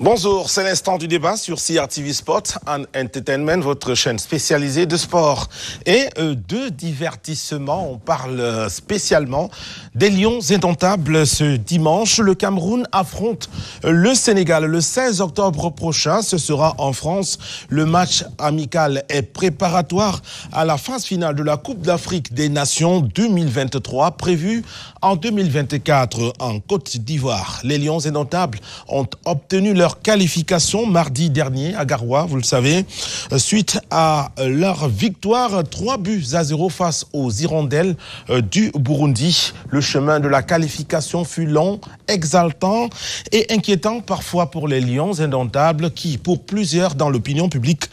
Bonjour, c'est l'instant du débat sur CRTV Sport and Entertainment, votre chaîne spécialisée de sport et de divertissement. On parle spécialement des Lions indomptables. Ce dimanche, le Cameroun affronte le Sénégal le 16 octobre prochain. Ce sera en France. Le match amical est préparatoire à la phase finale de la Coupe d'Afrique des Nations 2023, prévue en 2024 en Côte d'Ivoire. Les Lions indomptables ont obtenu leur qualification mardi dernier à Garoua, vous le savez, suite à leur victoire 3-0 face aux Hirondelles du Burundi. Le chemin de la qualification fut long, exaltant et inquiétant parfois pour les Lions indomptables qui, pour plusieurs dans l'opinion publique,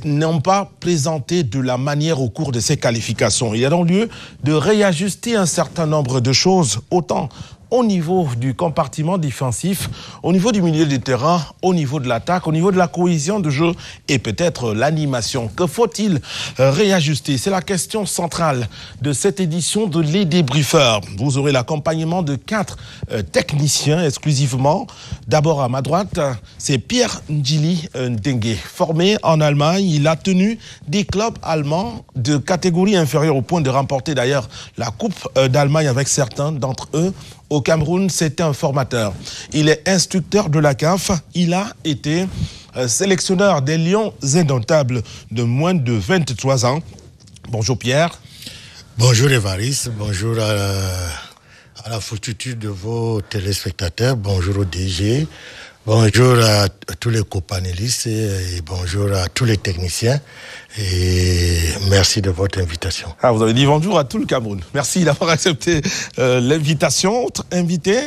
n'ont pas plaisanté de la manière au cours de ces qualifications. Il y a donc lieu de réajuster un certain nombre de choses, autant au niveau du compartiment défensif, au niveau du milieu du terrain, au niveau de l'attaque, au niveau de la cohésion de jeu et peut-être l'animation. Que faut-il réajuster? C'est la question centrale de cette édition de Les Débriefeurs. Vous aurez l'accompagnement de 4 techniciens exclusivement. D'abord à ma droite, c'est Pierre Ndjili Ndengue. Formé en Allemagne, il a tenu des clubs allemands de catégorie inférieure au point de remporter d'ailleurs la Coupe d'Allemagne avec certains d'entre eux. Au Cameroun, c'est un formateur. Il est instructeur de la CAF. Il a été sélectionneur des Lions indomptables de moins de 23 ans. Bonjour Pierre. Bonjour Évariste, bonjour à la foultitude de vos téléspectateurs, bonjour au DG, bonjour à tous les copanélistes et bonjour à tous les techniciens. Et merci de votre invitation. Ah, vous avez dit bonjour à tout le Cameroun. Merci d'avoir accepté l'invitation. Autre invité,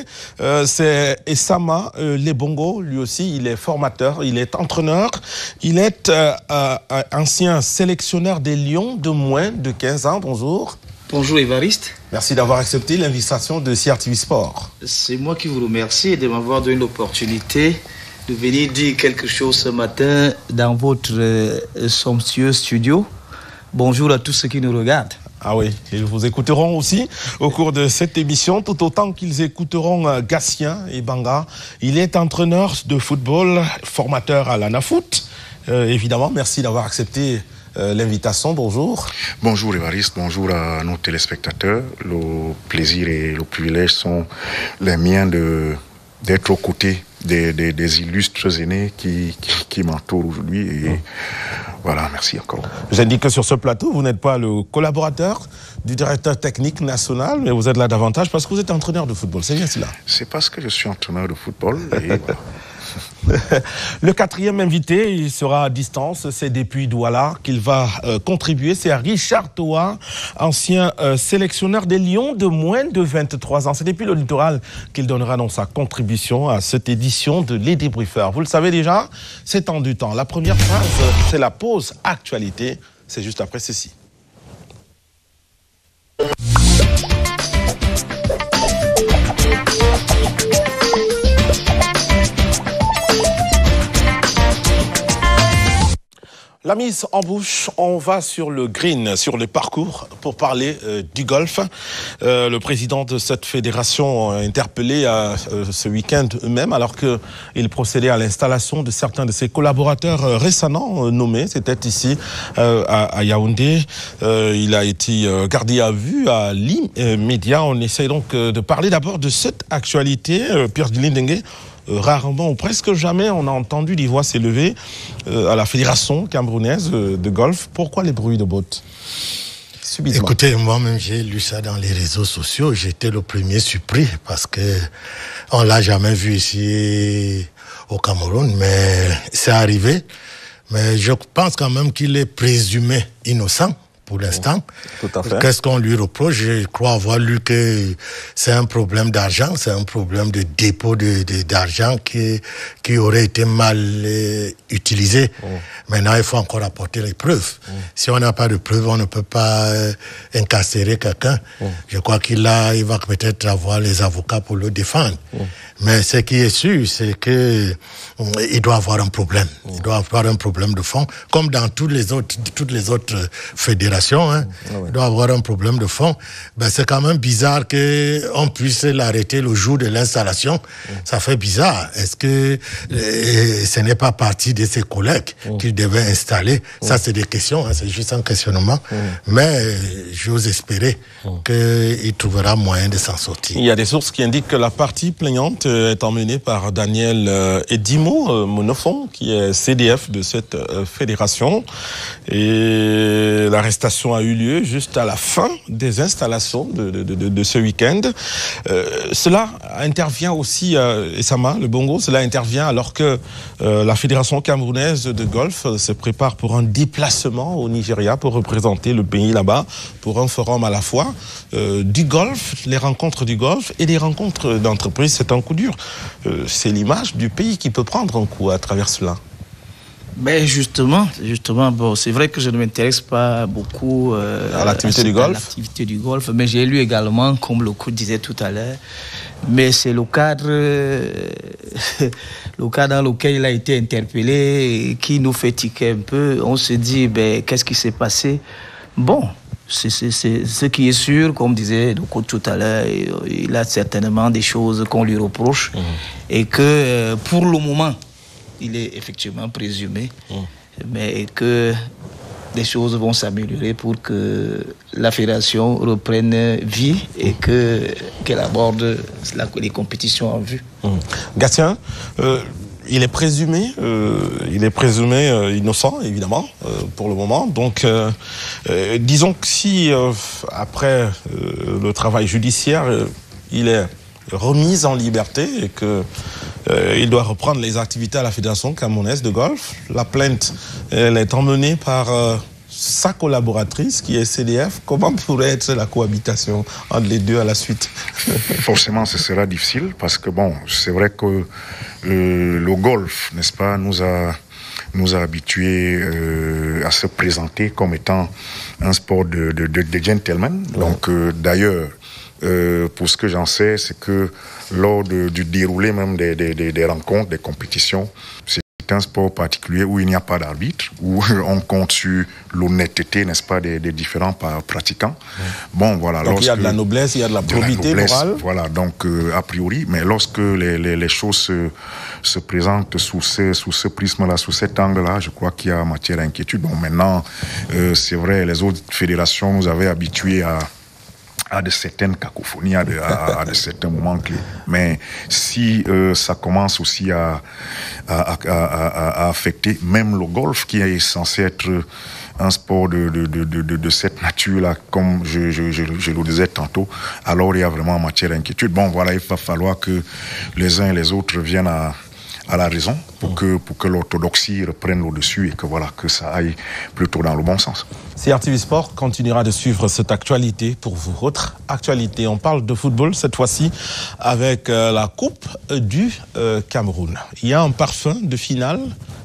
c'est Essama Lebongo. Lui aussi, il est formateur, il est entraîneur. Il est ancien sélectionneur des Lions de moins de 15 ans. Bonjour. Bonjour Évariste. Merci d'avoir accepté l'invitation de CRTV Sport. C'est moi qui vous remercie de m'avoir donné l'opportunité de venir dire quelque chose ce matin dans votre somptueux studio. Bonjour à tous ceux qui nous regardent. Ah oui, ils vous écouteront aussi au cours de cette émission, tout autant qu'ils écouteront Gatien et Banga. Il est entraîneur de football, formateur à l'ANAFoot. Évidemment, merci d'avoir accepté l'invitation. Bonjour. Bonjour Évariste, bonjour à nos téléspectateurs. Le plaisir et le privilège sont les miens d'être aux côtés des illustres aînés qui m'entourent aujourd'hui. Et voilà, merci encore. J'indique que sur ce plateau, vous n'êtes pas le collaborateur du directeur technique national, mais vous êtes là davantage parce que vous êtes entraîneur de football. C'est bien cela? C'est parce que je suis entraîneur de football. Et voilà. Le 4e invité, il sera à distance, c'est depuis Douala qu'il va contribuer, c'est Richard Toa, ancien sélectionneur des Lions de moins de 23 ans. C'est depuis le littoral qu'il donnera donc sa contribution à cette édition de Les Débriefeurs. Vous le savez déjà, c'est temps du temps. La première phase, c'est la pause actualité, c'est juste après ceci. La mise en bouche, on va sur le green, sur le parcours pour parler du golf. Le président de cette fédération a interpellé ce week-end même alors qu'il procédait à l'installation de certains de ses collaborateurs récemment nommés. C'était ici à Yaoundé. Il a été gardé à vue à l'immédiat. On essaie donc de parler d'abord de cette actualité. Pierre Ndjili Ndengue. Rarement ou presque jamais on a entendu des voix s'élever à la fédération camerounaise de golf. Pourquoi les bruits de bottes subitement? Écoutez, moi-même j'ai lu ça dans les réseaux sociaux. J'étais le premier surpris parce que on l'a jamais vu ici au Cameroun, mais c'est arrivé. Mais je pense quand même qu'il est présumé innocent pour l'instant. Tout à fait. Qu'est-ce qu'on lui reproche? Je crois avoir lu que c'est un problème d'argent, c'est un problème de dépôt d'argent qui aurait été mal utilisé. Maintenant, il faut encore apporter les preuves. Si on n'a pas de preuves, on ne peut pas incarcérer quelqu'un. Je crois qu'il va peut-être avoir les avocats pour le défendre. Mais ce qui est sûr, c'est que il doit avoir un problème. Il doit avoir un problème de fond, comme dans toutes les autres fédérations fédération, hein. Il doit avoir un problème de fond. Ben, c'est quand même bizarre qu'on puisse l'arrêter le jour de l'installation. Ça fait bizarre. Est-ce que ce n'est pas partie de ses collègues qu'il devait installer? Ça, c'est des questions, hein. C'est juste un questionnement. Mais j'ose espérer qu'il trouvera moyen de s'en sortir. Il y a des sources qui indiquent que la partie plaignante est emmenée par Daniel Edimo Monofon, qui est CDF de cette fédération. Et l'arrestation a eu lieu juste à la fin des installations de ce week-end. Cela intervient aussi, Essama, le Bongo, cela intervient alors que la Fédération camerounaise de golf se prépare pour un déplacement au Nigeria pour représenter le pays là-bas pour un forum à la fois du golf, les rencontres du golf et des rencontres d'entreprise. C'est un coup dur. C'est l'image du pays qui peut prendre un coup à travers cela. Ben justement, bon, c'est vrai que je ne m'intéresse pas beaucoup à l'activité du golf. Mais j'ai lu également, comme le coach disait tout à l'heure, mais c'est le cadre dans lequel il a été interpellé qui nous fait tiquer un peu. On se dit, ben qu'est-ce qui s'est passé? Bon, c'est ce qui est sûr, comme disait le coach tout à l'heure, il a certainement des choses qu'on lui reproche et que pour le moment, il est effectivement présumé, mais que des choses vont s'améliorer pour que la fédération reprenne vie et qu'elle aborde les compétitions en vue. Gatien, il est présumé innocent, évidemment, pour le moment. Donc, disons que si, après le travail judiciaire, il est remis en liberté et que il doit reprendre les activités à la Fédération camerounaise de golf. La plainte, elle est emmenée par sa collaboratrice qui est CDF. Comment pourrait être la cohabitation entre les deux à la suite? Forcément, ce sera difficile parce que bon, c'est vrai que le golf, n'est-ce pas, nous a habitués à se présenter comme étant un sport de gentleman. Donc d'ailleurs, pour ce que j'en sais, c'est que lors du déroulé même des rencontres, des compétitions, c'est un sport particulier où il n'y a pas d'arbitre, où on compte sur l'honnêteté, n'est-ce pas, des différents pratiquants. Bon, voilà. Donc il y a de la noblesse, il y a de la probité morale. Voilà, donc a priori, mais lorsque les choses se présentent sous ce prisme-là, sous cet angle-là, je crois qu'il y a matière à inquiétude. Bon, maintenant, c'est vrai, les autres fédérations nous avaient habitués à de certaines cacophonies, à de certains moments clés. Mais si ça commence aussi à affecter même le golf, qui est censé être un sport de cette nature-là, comme je le disais tantôt, alors il y a vraiment matière à inquiétude. Bon, voilà, il va falloir que les uns et les autres viennent à la raison pour que l'orthodoxie reprenne le dessus et que ça aille plutôt dans le bon sens. CRTV Sport continuera de suivre cette actualité pour vous. Autre actualité, on parle de football cette fois-ci avec la Coupe du Cameroun. Il y a un parfum de finale.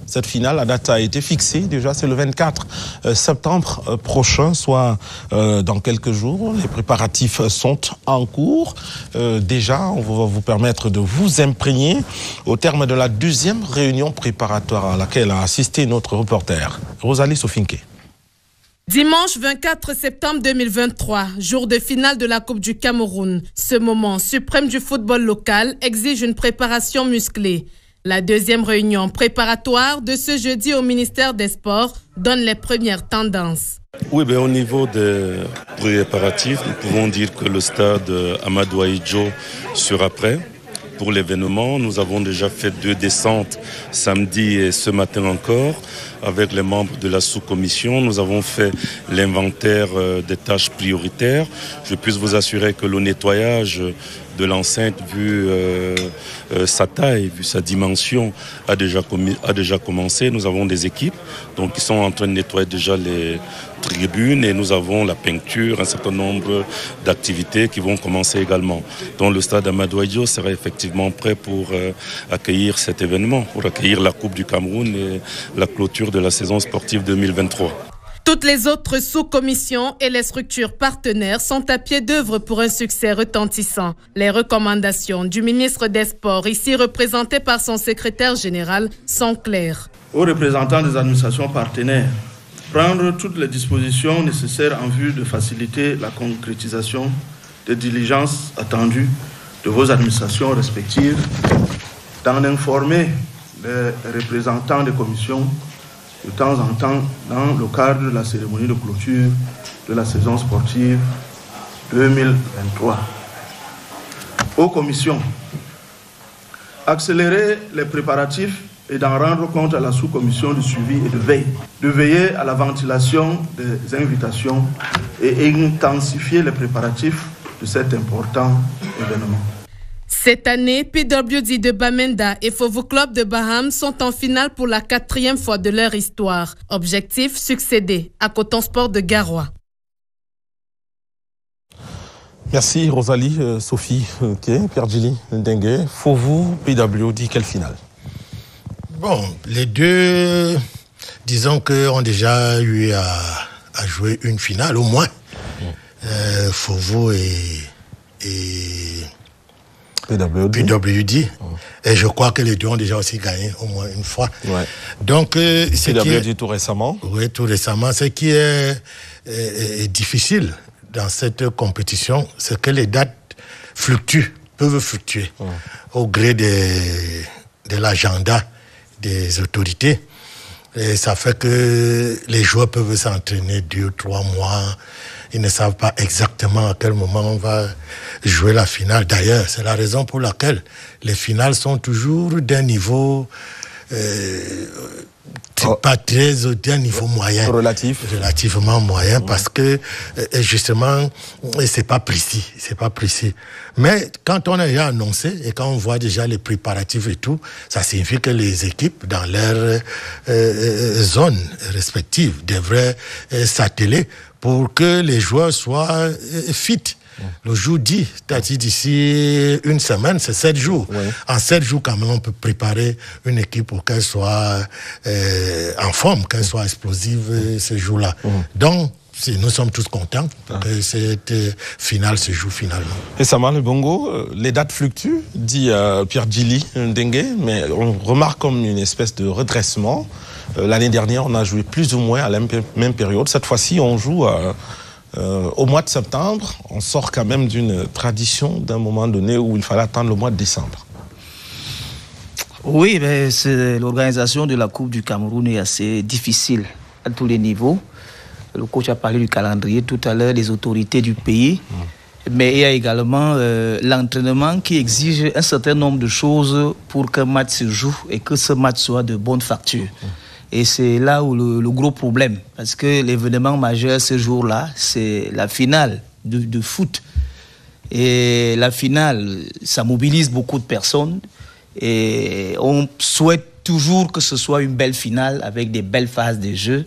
Cette finale, la date a été fixée déjà, c'est le 24 septembre prochain, soit dans quelques jours. Les préparatifs sont en cours. Déjà, on va vous permettre de vous imprégner au terme de la deuxième réunion préparatoire à laquelle a assisté notre reporter, Rosalie Sofinke. Dimanche 24 septembre 2023, jour de finale de la Coupe du Cameroun. Ce moment suprême du football local exige une préparation musclée. La deuxième réunion préparatoire de ce jeudi au ministère des Sports donne les premières tendances. Oui, au niveau des préparatifs, nous pouvons dire que le stade Amadou Ahidjo sera prêt. Pour l'événement, nous avons déjà fait 2 descentes samedi et ce matin encore avec les membres de la sous-commission. Nous avons fait l'inventaire des tâches prioritaires. Je puis vous assurer que le nettoyage de l'enceinte, vu sa taille, vu sa dimension, a déjà commencé. Nous avons des équipes qui sont en train de nettoyer déjà les tribunes et nous avons la peinture, un certain nombre d'activités qui vont commencer également. Donc le stade Amadou Ahidjo sera effectivement prêt pour accueillir cet événement, pour accueillir la Coupe du Cameroun et la clôture de la saison sportive 2023. Toutes les autres sous-commissions et les structures partenaires sont à pied d'œuvre pour un succès retentissant. Les recommandations du ministre des Sports, ici représenté par son secrétaire général, sont claires. Aux représentants des administrations partenaires, Prendre toutes les dispositions nécessaires en vue de faciliter la concrétisation des diligences attendues de vos administrations respectives, d'en informer les représentants des commissions de temps en temps dans le cadre de la cérémonie de clôture de la saison sportive 2023. Aux commissions, accélérer les préparatifs et d'en rendre compte à la sous-commission de suivi et de veiller à la ventilation des invitations et intensifier les préparatifs de cet important événement. Cette année, PWD de Bamenda et Fovo Club de Baham sont en finale pour la 4e fois de leur histoire. Objectif, succéder à Coton Sport de Garoua. Merci Rosalie, Sophie, Pierre Djili, Ndengue. Fovo, PWD, quelle finale? Bon, les deux, disons qu'on déjà eu à jouer une finale, au moins. Fovo et PWD. Et je crois que les deux ont déjà aussi gagné au moins une fois. Ouais. Donc, PWD tout récemment. Oui, tout récemment. Ce qui est difficile dans cette compétition, c'est que les dates peuvent fluctuer au gré de l'agenda des autorités. Et ça fait que les joueurs peuvent s'entraîner 2 ou 3 mois. Ils ne savent pas exactement à quel moment on va jouer la finale. D'ailleurs, c'est la raison pour laquelle les finales sont toujours d'un niveau pas très d'un niveau moyen. Relativement moyen, parce que justement, c'est pas précis. Mais quand on a déjà annoncé et quand on voit déjà les préparatifs et tout, ça signifie que les équipes dans leurs zones respectives devraient s'atteler pour que les joueurs soient fit. Le jour dit, c'est-à-dire d'ici une semaine, c'est 7 jours. Oui. En 7 jours, quand même, on peut préparer une équipe pour qu'elle soit en forme, qu'elle soit explosive ce jour-là. Donc, nous sommes tous contents que cette finale se joue finalement. Et Sama Le Bongo, les dates fluctuent, dit Pierre Djili Ndengue, mais on remarque comme une espèce de redressement. L'année dernière, on a joué plus ou moins à la même période. Cette fois-ci, on joue au mois de septembre. On sort quand même d'une tradition d'un moment donné où il fallait attendre le mois de décembre. Oui, mais l'organisation de la Coupe du Cameroun est assez difficile à tous les niveaux. Le coach a parlé du calendrier tout à l'heure, des autorités du pays. Mais il y a également l'entraînement qui exige un certain nombre de choses pour qu'un match se joue et que ce match soit de bonne facture. Et c'est là où le gros problème. Parce que l'événement majeur ce jour-là, c'est la finale de foot. Et la finale, ça mobilise beaucoup de personnes. Et on souhaite toujours que ce soit une belle finale avec des belles phases de jeu.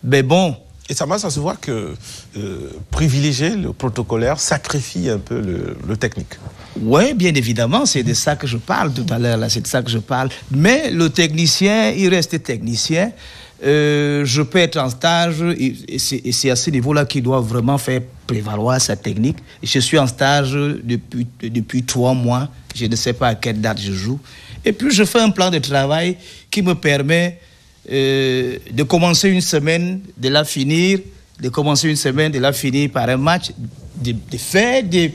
Mais bon... Et ça se voit que privilégier le protocolaire sacrifie un peu le technique. Oui, bien évidemment, c'est de ça que je parle tout à l'heure, là, c'est de ça que je parle. Mais le technicien, il reste technicien. Je peux être en stage, et c'est à ce niveau-là qu'il doit vraiment faire prévaloir sa technique. Je suis en stage depuis 3 mois, je ne sais pas à quelle date je joue. Et puis je fais un plan de travail qui me permet de commencer une semaine, de la finir, par un match, de faire des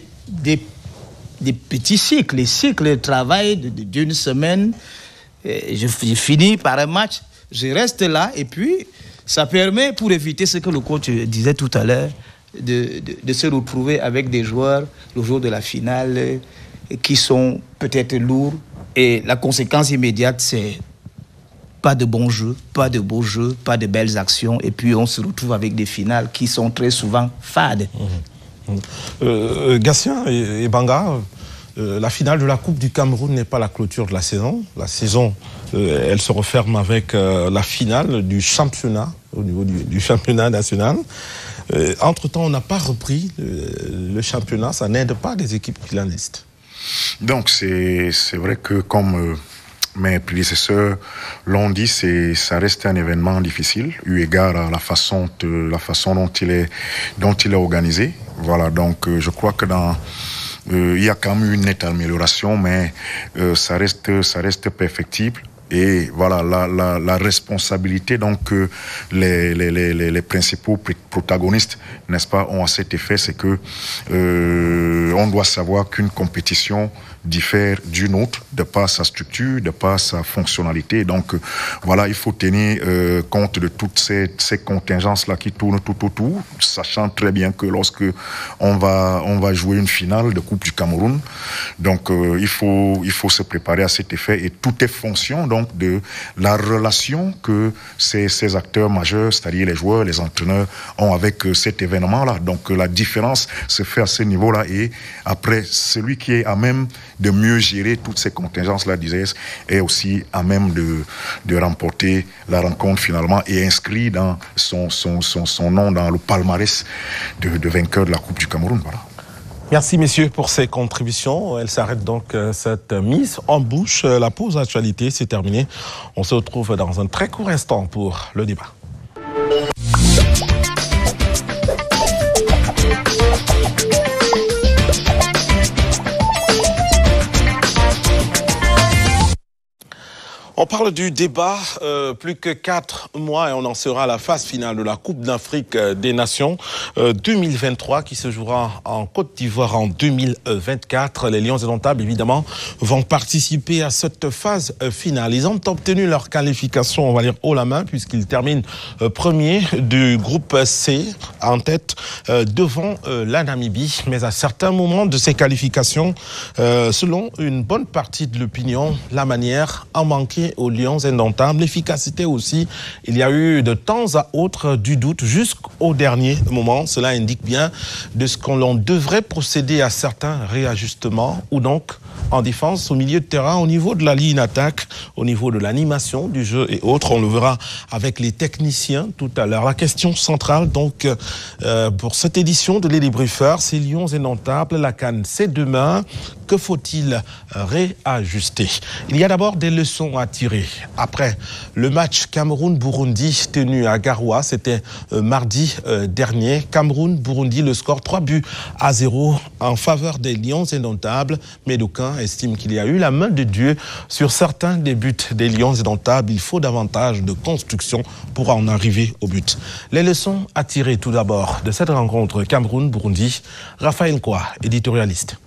petits cycles, les cycles de travail d'une semaine. Je finis par un match, je reste là et puis ça permet, pour éviter ce que le coach disait tout à l'heure, de se retrouver avec des joueurs le jour de la finale qui sont peut-être lourds, et la conséquence immédiate c'est pas de bons jeux, pas de beaux jeux, pas de belles actions, et puis on se retrouve avec des finales qui sont très souvent fades. Gatien et Banga, la finale de la Coupe du Cameroun n'est pas la clôture de la saison. La saison, elle se referme avec la finale du championnat, au niveau du championnat national. Entre-temps, on n'a pas repris le championnat, ça n'aide pas les équipes finalistes. Donc c'est vrai que comme mes prédécesseurs l'ont dit, ça reste un événement difficile, eu égard à la façon dont il est organisé. Voilà, donc je crois que il y a quand même une nette amélioration, mais ça reste perfectible. Et voilà, la responsabilité donc que les principaux protagonistes, n'est-ce pas, ont à cet effet, c'est que on doit savoir qu'une compétition diffère d'une autre de par sa structure, de par sa fonctionnalité. Donc voilà, il faut tenir compte de toutes ces contingences-là qui tournent tout autour, sachant très bien que lorsque on va jouer une finale de Coupe du Cameroun, donc il faut se préparer à cet effet, et tout est fonction donc de la relation que ces acteurs majeurs, c'est-à-dire les joueurs, les entraîneurs, ont avec cet événement-là. Donc la différence se fait à ce niveau-là, et après, celui qui est à même de mieux gérer toutes ces contingences-là, disais, est aussi à même de remporter la rencontre finalement et inscrit dans son nom dans le palmarès de vainqueur de la Coupe du Cameroun. Voilà. Merci messieurs pour ces contributions. Elle s'arrête donc cette mise en bouche. La pause actualité, c'est terminé. On se retrouve dans un très court instant pour le débat. On parle du débat, plus que 4 mois et on en sera à la phase finale de la Coupe d'Afrique des Nations 2023 qui se jouera en Côte d'Ivoire en 2024. Les Lions indomptables, évidemment, vont participer à cette phase finale. Ils ont obtenu leur qualification, on va dire, haut la main, puisqu'ils terminent premier du groupe C en tête devant la Namibie. Mais à certains moments de ces qualifications, selon une bonne partie de l'opinion, la manière a manqué aux Lions indomptables, l'efficacité aussi. Il y a eu de temps à autre du doute jusqu'au dernier moment. Cela indique bien de ce qu'on devrait procéder à certains réajustements ou donc en défense, au milieu de terrain, au niveau de la ligne d'attaque, au niveau de l'animation du jeu et autres. On le verra avec les techniciens tout à l'heure. La question centrale, donc, pour cette édition de l'Élibriefeur, c'est Lions indomptables. La CAN, c'est demain. Que faut-il réajuster? Il y a d'abord des leçons à tirer. Après le match Cameroun-Burundi tenu à Garoua, c'était mardi dernier. Cameroun-Burundi, le score 3-0 en faveur des Lions indomptables. Mais d'aucuns estiment qu'il y a eu la main de Dieu sur certains des buts des Lions indomptables. Il faut davantage de construction pour en arriver au but. Les leçons à tirer tout d'abord de cette rencontre Cameroun-Burundi. Raphaël Kwa, éditorialiste.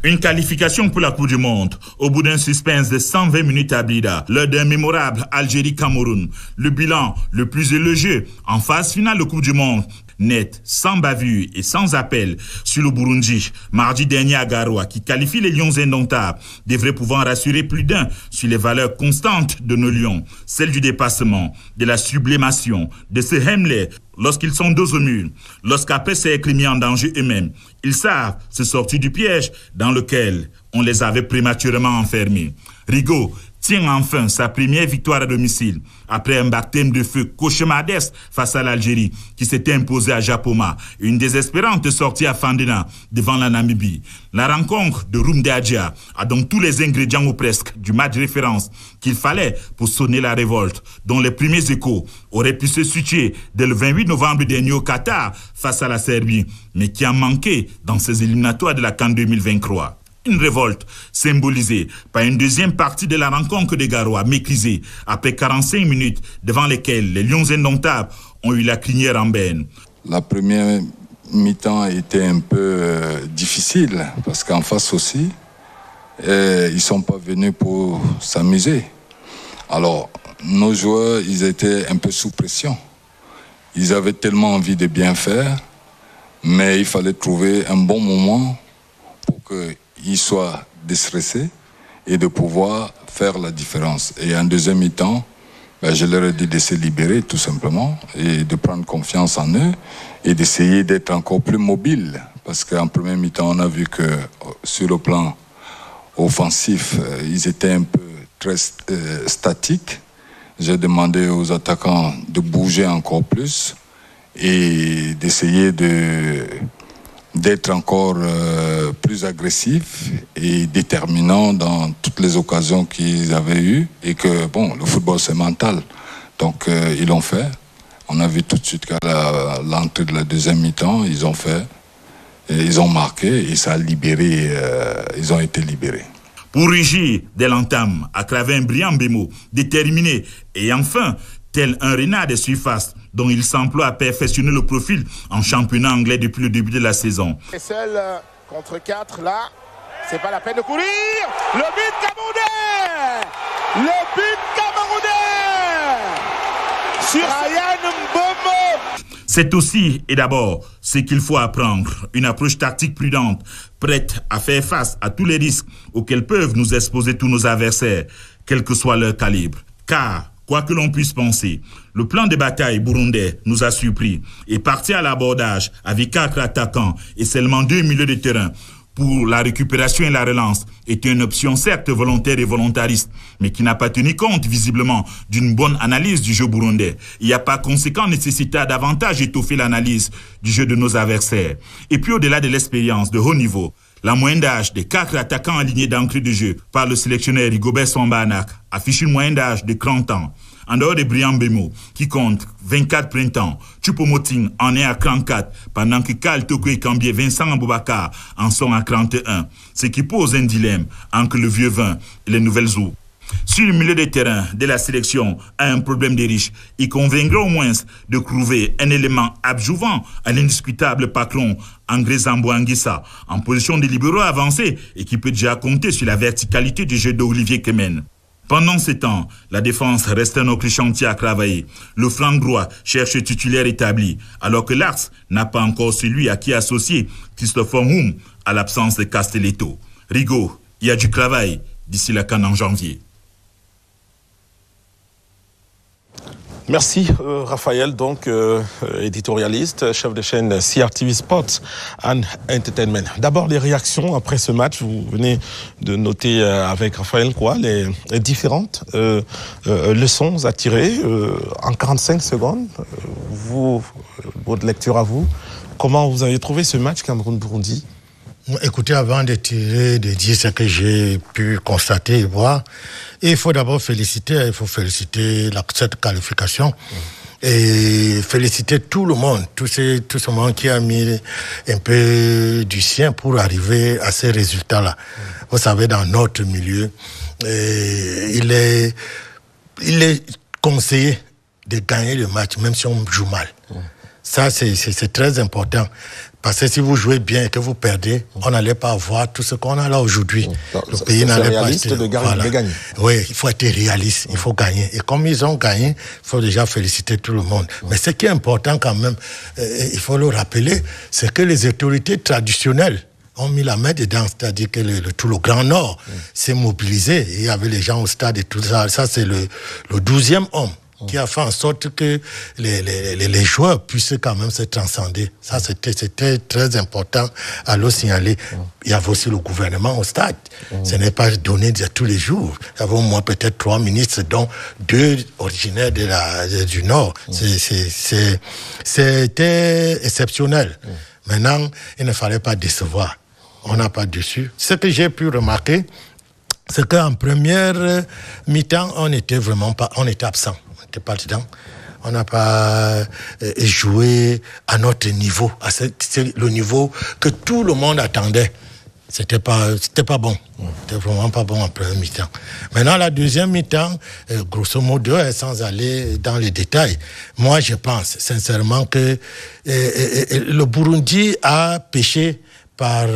Une qualification pour la Coupe du Monde. Au bout d'un suspense de 120 minutes à Blida, lors d'un mémorable Algérie-Cameroun. Le bilan le plus élogieux en phase finale de Coupe du Monde. Net, sans bavure et sans appel sur le Burundi, mardi dernier à Garoua, qui qualifie les Lions indomptables, devrait pouvoir rassurer plus d'un sur les valeurs constantes de nos Lions, celles du dépassement, de la sublimation, de ce Hemler, lorsqu'ils sont dos au mur, lorsqu'après s'être mis en danger eux-mêmes, ils savent se sortir du piège dans lequel on les avait prématurément enfermés. Rigaud tient enfin sa première victoire à domicile après un baptême de feu cauchemardesque face à l'Algérie qui s'était imposée à Japoma. Une désespérante sortie à Fandena devant la Namibie. La rencontre de Rumde Adja a donc tous les ingrédients ou presque du match référence qu'il fallait pour sonner la révolte, dont les premiers échos auraient pu se situer dès le 28 novembre dernier au Qatar face à la Serbie, mais qui a manqué dans ces éliminatoires de la CAN 2023. Une révolte symbolisée par une deuxième partie de la rencontre de Garoua maîtrisée après 45 minutes devant lesquelles les Lions indomptables ont eu la crinière en benne. La première mi-temps était un peu difficile parce qu'en face aussi, ils ne sont pas venus pour s'amuser. Alors, nos joueurs, ils étaient un peu sous pression. Ils avaient tellement envie de bien faire, mais il fallait trouver un bon moment pour qu'ils soient déstressés et de pouvoir faire la différence. Et en deuxième mi-temps, je leur ai dit de se libérer tout simplement et de prendre confiance en eux et d'essayer d'être encore plus mobiles. Parce qu'en première mi-temps, on a vu que sur le plan offensif, ils étaient un peu très statiques. J'ai demandé aux attaquants de bouger encore plus et d'essayer d'être encore plus agressifs et déterminants dans toutes les occasions qu'ils avaient eues. Et que, bon, le football, c'est mental. Donc, ils l'ont fait. On a vu tout de suite qu'à l'entrée de la deuxième mi-temps, ils ont fait, et ils ont marqué et ça a libéré, ils ont été libérés. Pour rugir dès l'entame, à travers un brillant Mbemo, déterminé et enfin, tel un renard des surfaces dont il s'emploie à perfectionner le profil en championnat anglais depuis le début de la saison. Et seul contre 4 là, c'est pas la peine de courir. Le but camerounais, le but camerounais sur Ryan Mbemo. C'est aussi et d'abord ce qu'il faut apprendre, une approche tactique prudente, prête à faire face à tous les risques auxquels peuvent nous exposer tous nos adversaires, quel que soit leur calibre. Car, quoi que l'on puisse penser, le plan de bataille burundais nous a surpris et parti à l'abordage avec 4 attaquants et seulement 2 milieux de terrain pour la récupération et la relance était une option certes volontaire et volontariste, mais qui n'a pas tenu compte visiblement d'une bonne analyse du jeu burundais. Il n'y a pas conséquent nécessité à davantage étoffer l'analyse du jeu de nos adversaires. Et puis au-delà de l'expérience de haut niveau, la moyenne d'âge des 4 attaquants alignés d'entrée de jeu par le sélectionneur Rigobert Samba affiche une moyenne d'âge de 30 ans. En dehors de Brian Mbemo, qui compte 24 printemps, Choupo-Moting en est à 34, pendant que Karl Toko Ekambi et Vincent Aboubakar en sont à 31, ce qui pose un dilemme entre le vieux vin et les nouvelles eaux. Si le milieu de terrain de la sélection a un problème de riche, il conviendrait au moins de trouver un élément adjouvant à l'indiscutable patron André Zambo Anguissa, en position de libéraux avancés et qui peut déjà compter sur la verticalité du jeu d'Olivier Kemen. Pendant ce temps, la défense reste un autre chantier à travailler. Le flanc droit cherche titulaire établi, alors que l'axe n'a pas encore celui à qui associer Christopher Houm à l'absence de Castelletto. Rigaud, il y a du travail d'ici la CAN en janvier. Merci Raphaël, donc éditorialiste, chef de chaîne CRTV Sports and Entertainment. D'abord les réactions après ce match, vous venez de noter avec Raphaël les différentes leçons à tirer en 45 secondes. Votre lecture à vous, comment vous avez trouvé ce match Cameroun-Burundi? Écoutez, avant de dire ce que j'ai pu constater et voir, il faut d'abord féliciter cette qualification et féliciter tout le monde, tout ce monde qui a mis un peu du sien pour arriver à ces résultats-là. Vous savez, dans notre milieu, il est conseillé de gagner le match, même si on joue mal. Ça, c'est très important. Parce que si vous jouez bien et que vous perdez, on n'allait pas avoir tout ce qu'on a là aujourd'hui. Le pays n'allait pas être de gagner. Oui, il faut être réaliste, il faut gagner. Et comme ils ont gagné, il faut déjà féliciter tout le monde. Mais ce qui est important quand même, il faut le rappeler, c'est que les autorités traditionnelles ont mis la main dedans, c'est-à-dire que tout le Grand Nord s'est mobilisé. Il y avait les gens au stade et tout ça. Ça, c'est le 12e homme qui a fait en sorte que les joueurs puissent quand même se transcender. Ça, c'était très important à le signaler. Il y avait aussi le gouvernement au stade. Ce n'est pas donné tous les jours. Il y avait au moins peut-être 3 ministres, dont 2 originaires du Nord. C'était exceptionnel. Maintenant, il ne fallait pas décevoir. On n'a pas déçu. Ce que j'ai pu remarquer, c'est qu'en première mi-temps, on était absent. On n'était pas dedans. On n'a pas joué à notre niveau, c'est le niveau que tout le monde attendait. C'était pas bon. C'était vraiment pas bon en première mi-temps. Maintenant, la deuxième mi-temps, grosso modo, sans aller dans les détails, moi, je pense sincèrement que le Burundi a péché par,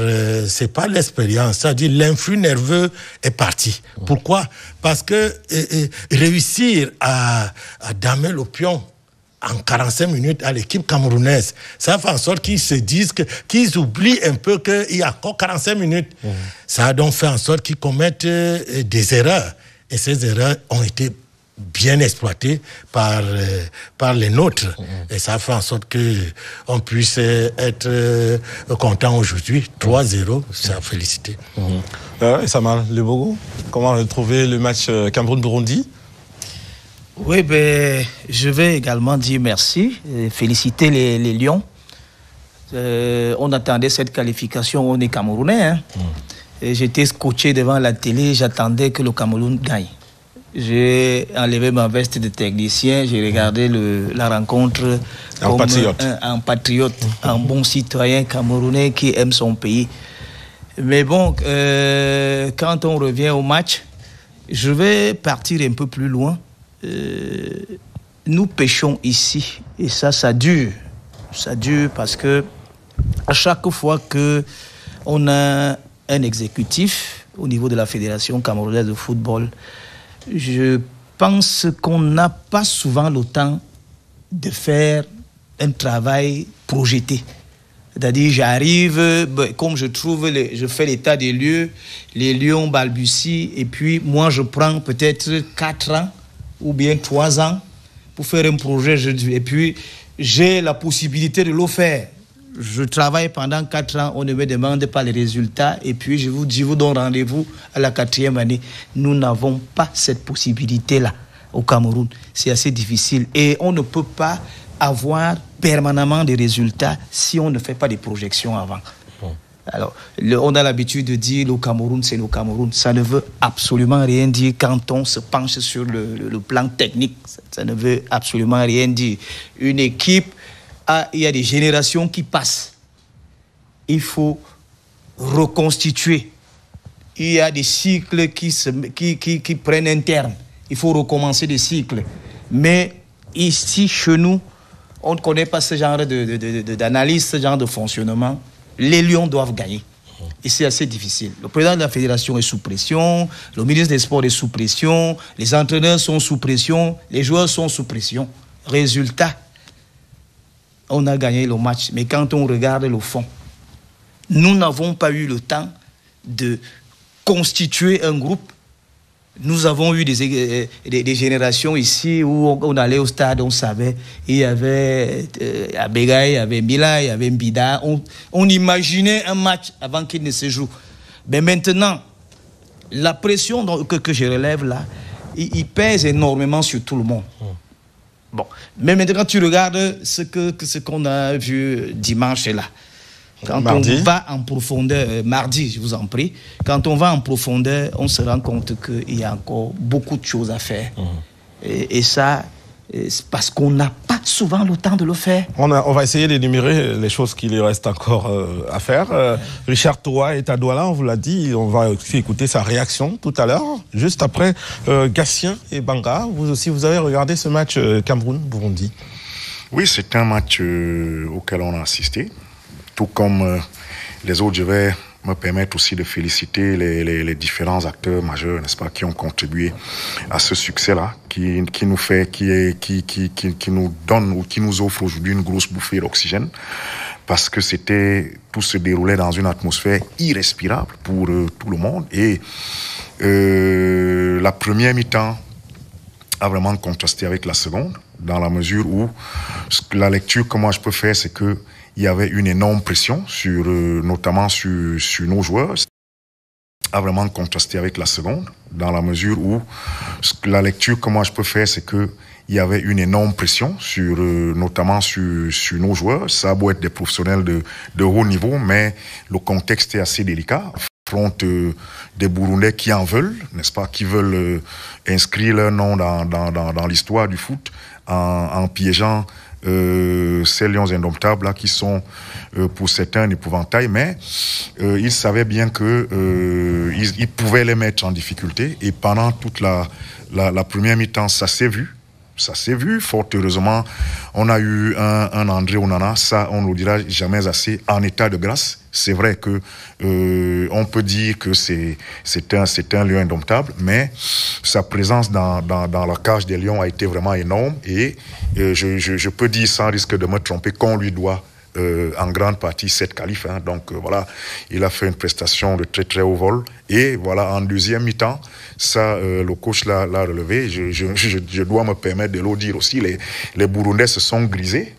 c'est pas l'expérience, c'est-à-dire l'influx nerveux est parti. Pourquoi? Parce que réussir à damer le pion en 45 minutes à l'équipe camerounaise, ça fait en sorte qu'ils se disent qu'ils oublient un peu qu'il y a encore 45 minutes. Ça a donc fait en sorte qu'ils commettent des erreurs. Et ces erreurs ont été bien exploité par les nôtres. Et ça fait en sorte qu'on puisse être content aujourd'hui. 3-0, c'est à féliciter. Et Samal Lebogo, comment vous trouvez le match Cameroun-Burundi? Oui, je vais également dire merci, féliciter les Lions. On attendait cette qualification, on est Camerounais. Et j'étais scotché devant la télé, j'attendais que le Cameroun gagne. J'ai enlevé ma veste de technicien, j'ai regardé la rencontre comme un patriote, un bon citoyen camerounais qui aime son pays. Mais bon, quand on revient au match, je vais partir un peu plus loin. Nous pêchons ici, et ça dure. Ça dure parce que à chaque fois qu'on a un exécutif au niveau de la Fédération camerounaise de football, je pense qu'on n'a pas souvent le temps de faire un travail projeté. C'est-à-dire, j'arrive, comme je fais l'état des lieux, les lions balbutient, et puis moi, je prends peut-être 4 ans ou bien 3 ans pour faire un projet, et puis j'ai la possibilité de le faire. Je travaille pendant 4 ans, on ne me demande pas les résultats, et puis je vous donne rendez-vous à la 4e année. Nous n'avons pas cette possibilité-là au Cameroun. C'est assez difficile. Et on ne peut pas avoir permanemment des résultats si on ne fait pas des projections avant. Alors, on a l'habitude de dire le Cameroun, c'est le Cameroun. Ça ne veut absolument rien dire quand on se penche sur le plan technique. Ça ne veut absolument rien dire. Une équipe, il y a des générations qui passent. Il faut reconstituer. Il y a des cycles qui prennent un terme. Il faut recommencer des cycles. Mais ici, chez nous, on ne connaît pas ce genre d'analyse, ce genre de fonctionnement. Les Lions doivent gagner. Et c'est assez difficile. Le président de la fédération est sous pression, le ministre des Sports est sous pression, les entraîneurs sont sous pression, les joueurs sont sous pression. Résultat, on a gagné le match. Mais quand on regarde le fond, nous n'avons pas eu le temps de constituer un groupe. Nous avons eu des générations ici où on allait au stade, on savait, il y avait Abega, il y avait Mila, il y avait Mbida. On imaginait un match avant qu'il ne se joue. Mais maintenant, la pression que je relève là, il pèse énormément sur tout le monde. Bon. Mais maintenant, quand tu regardes ce qu'on a vu dimanche là, quand on va en profondeur, mardi, je vous en prie, quand on va en profondeur, on se rend compte qu'il y a encore beaucoup de choses à faire. Et ça, c'est parce qu'on n'a pas souvent le temps de le faire. On va essayer d'énumérer les choses qu'il reste encore à faire. Richard Toa est à Douala, on vous l'a dit, on va aussi écouter sa réaction tout à l'heure. Juste après, Gatien et Banga, vous aussi, vous avez regardé ce match Cameroun-Burundi? Oui, c'est un match auquel on a assisté. Tout comme les autres, je vais me permettre aussi de féliciter les différents acteurs majeurs, n'est-ce pas, qui ont contribué à ce succès-là, qui nous donne ou qui nous offre aujourd'hui une grosse bouffée d'oxygène, parce que tout se déroulait dans une atmosphère irrespirable pour tout le monde. Et la première mi-temps a vraiment contrasté avec la seconde, dans la mesure où la lecture que moi je peux faire, c'est que il y avait une énorme pression notamment sur nos joueurs. A vraiment contrasté avec la seconde, dans la mesure où la lecture que moi je peux faire, c'est que il y avait une énorme pression notamment sur nos joueurs. Ça a beau être des professionnels de haut niveau, mais le contexte est assez délicat. Affronte des Burundais qui en veulent, n'est-ce pas, qui veulent inscrire leur nom dans l'histoire du foot en piégeant ces lions indomptables là qui sont pour certains un épouvantail, mais ils savaient bien que ils pouvaient les mettre en difficulté, et pendant toute la première mi-temps, ça s'est vu. Fort heureusement, on a eu un André Onana, ça on ne le dira jamais assez, en état de grâce. C'est vrai que on peut dire que c'est un lion indomptable, mais sa présence dans la cage des lions a été vraiment énorme, et je peux dire sans risque de me tromper qu'on lui doit en grande partie cette qualif. Donc voilà, il a fait une prestation de très très haut vol, et voilà, en deuxième mi-temps, ça le coach l'a relevé. Je dois me permettre de le dire aussi, les Burundais se sont grisés,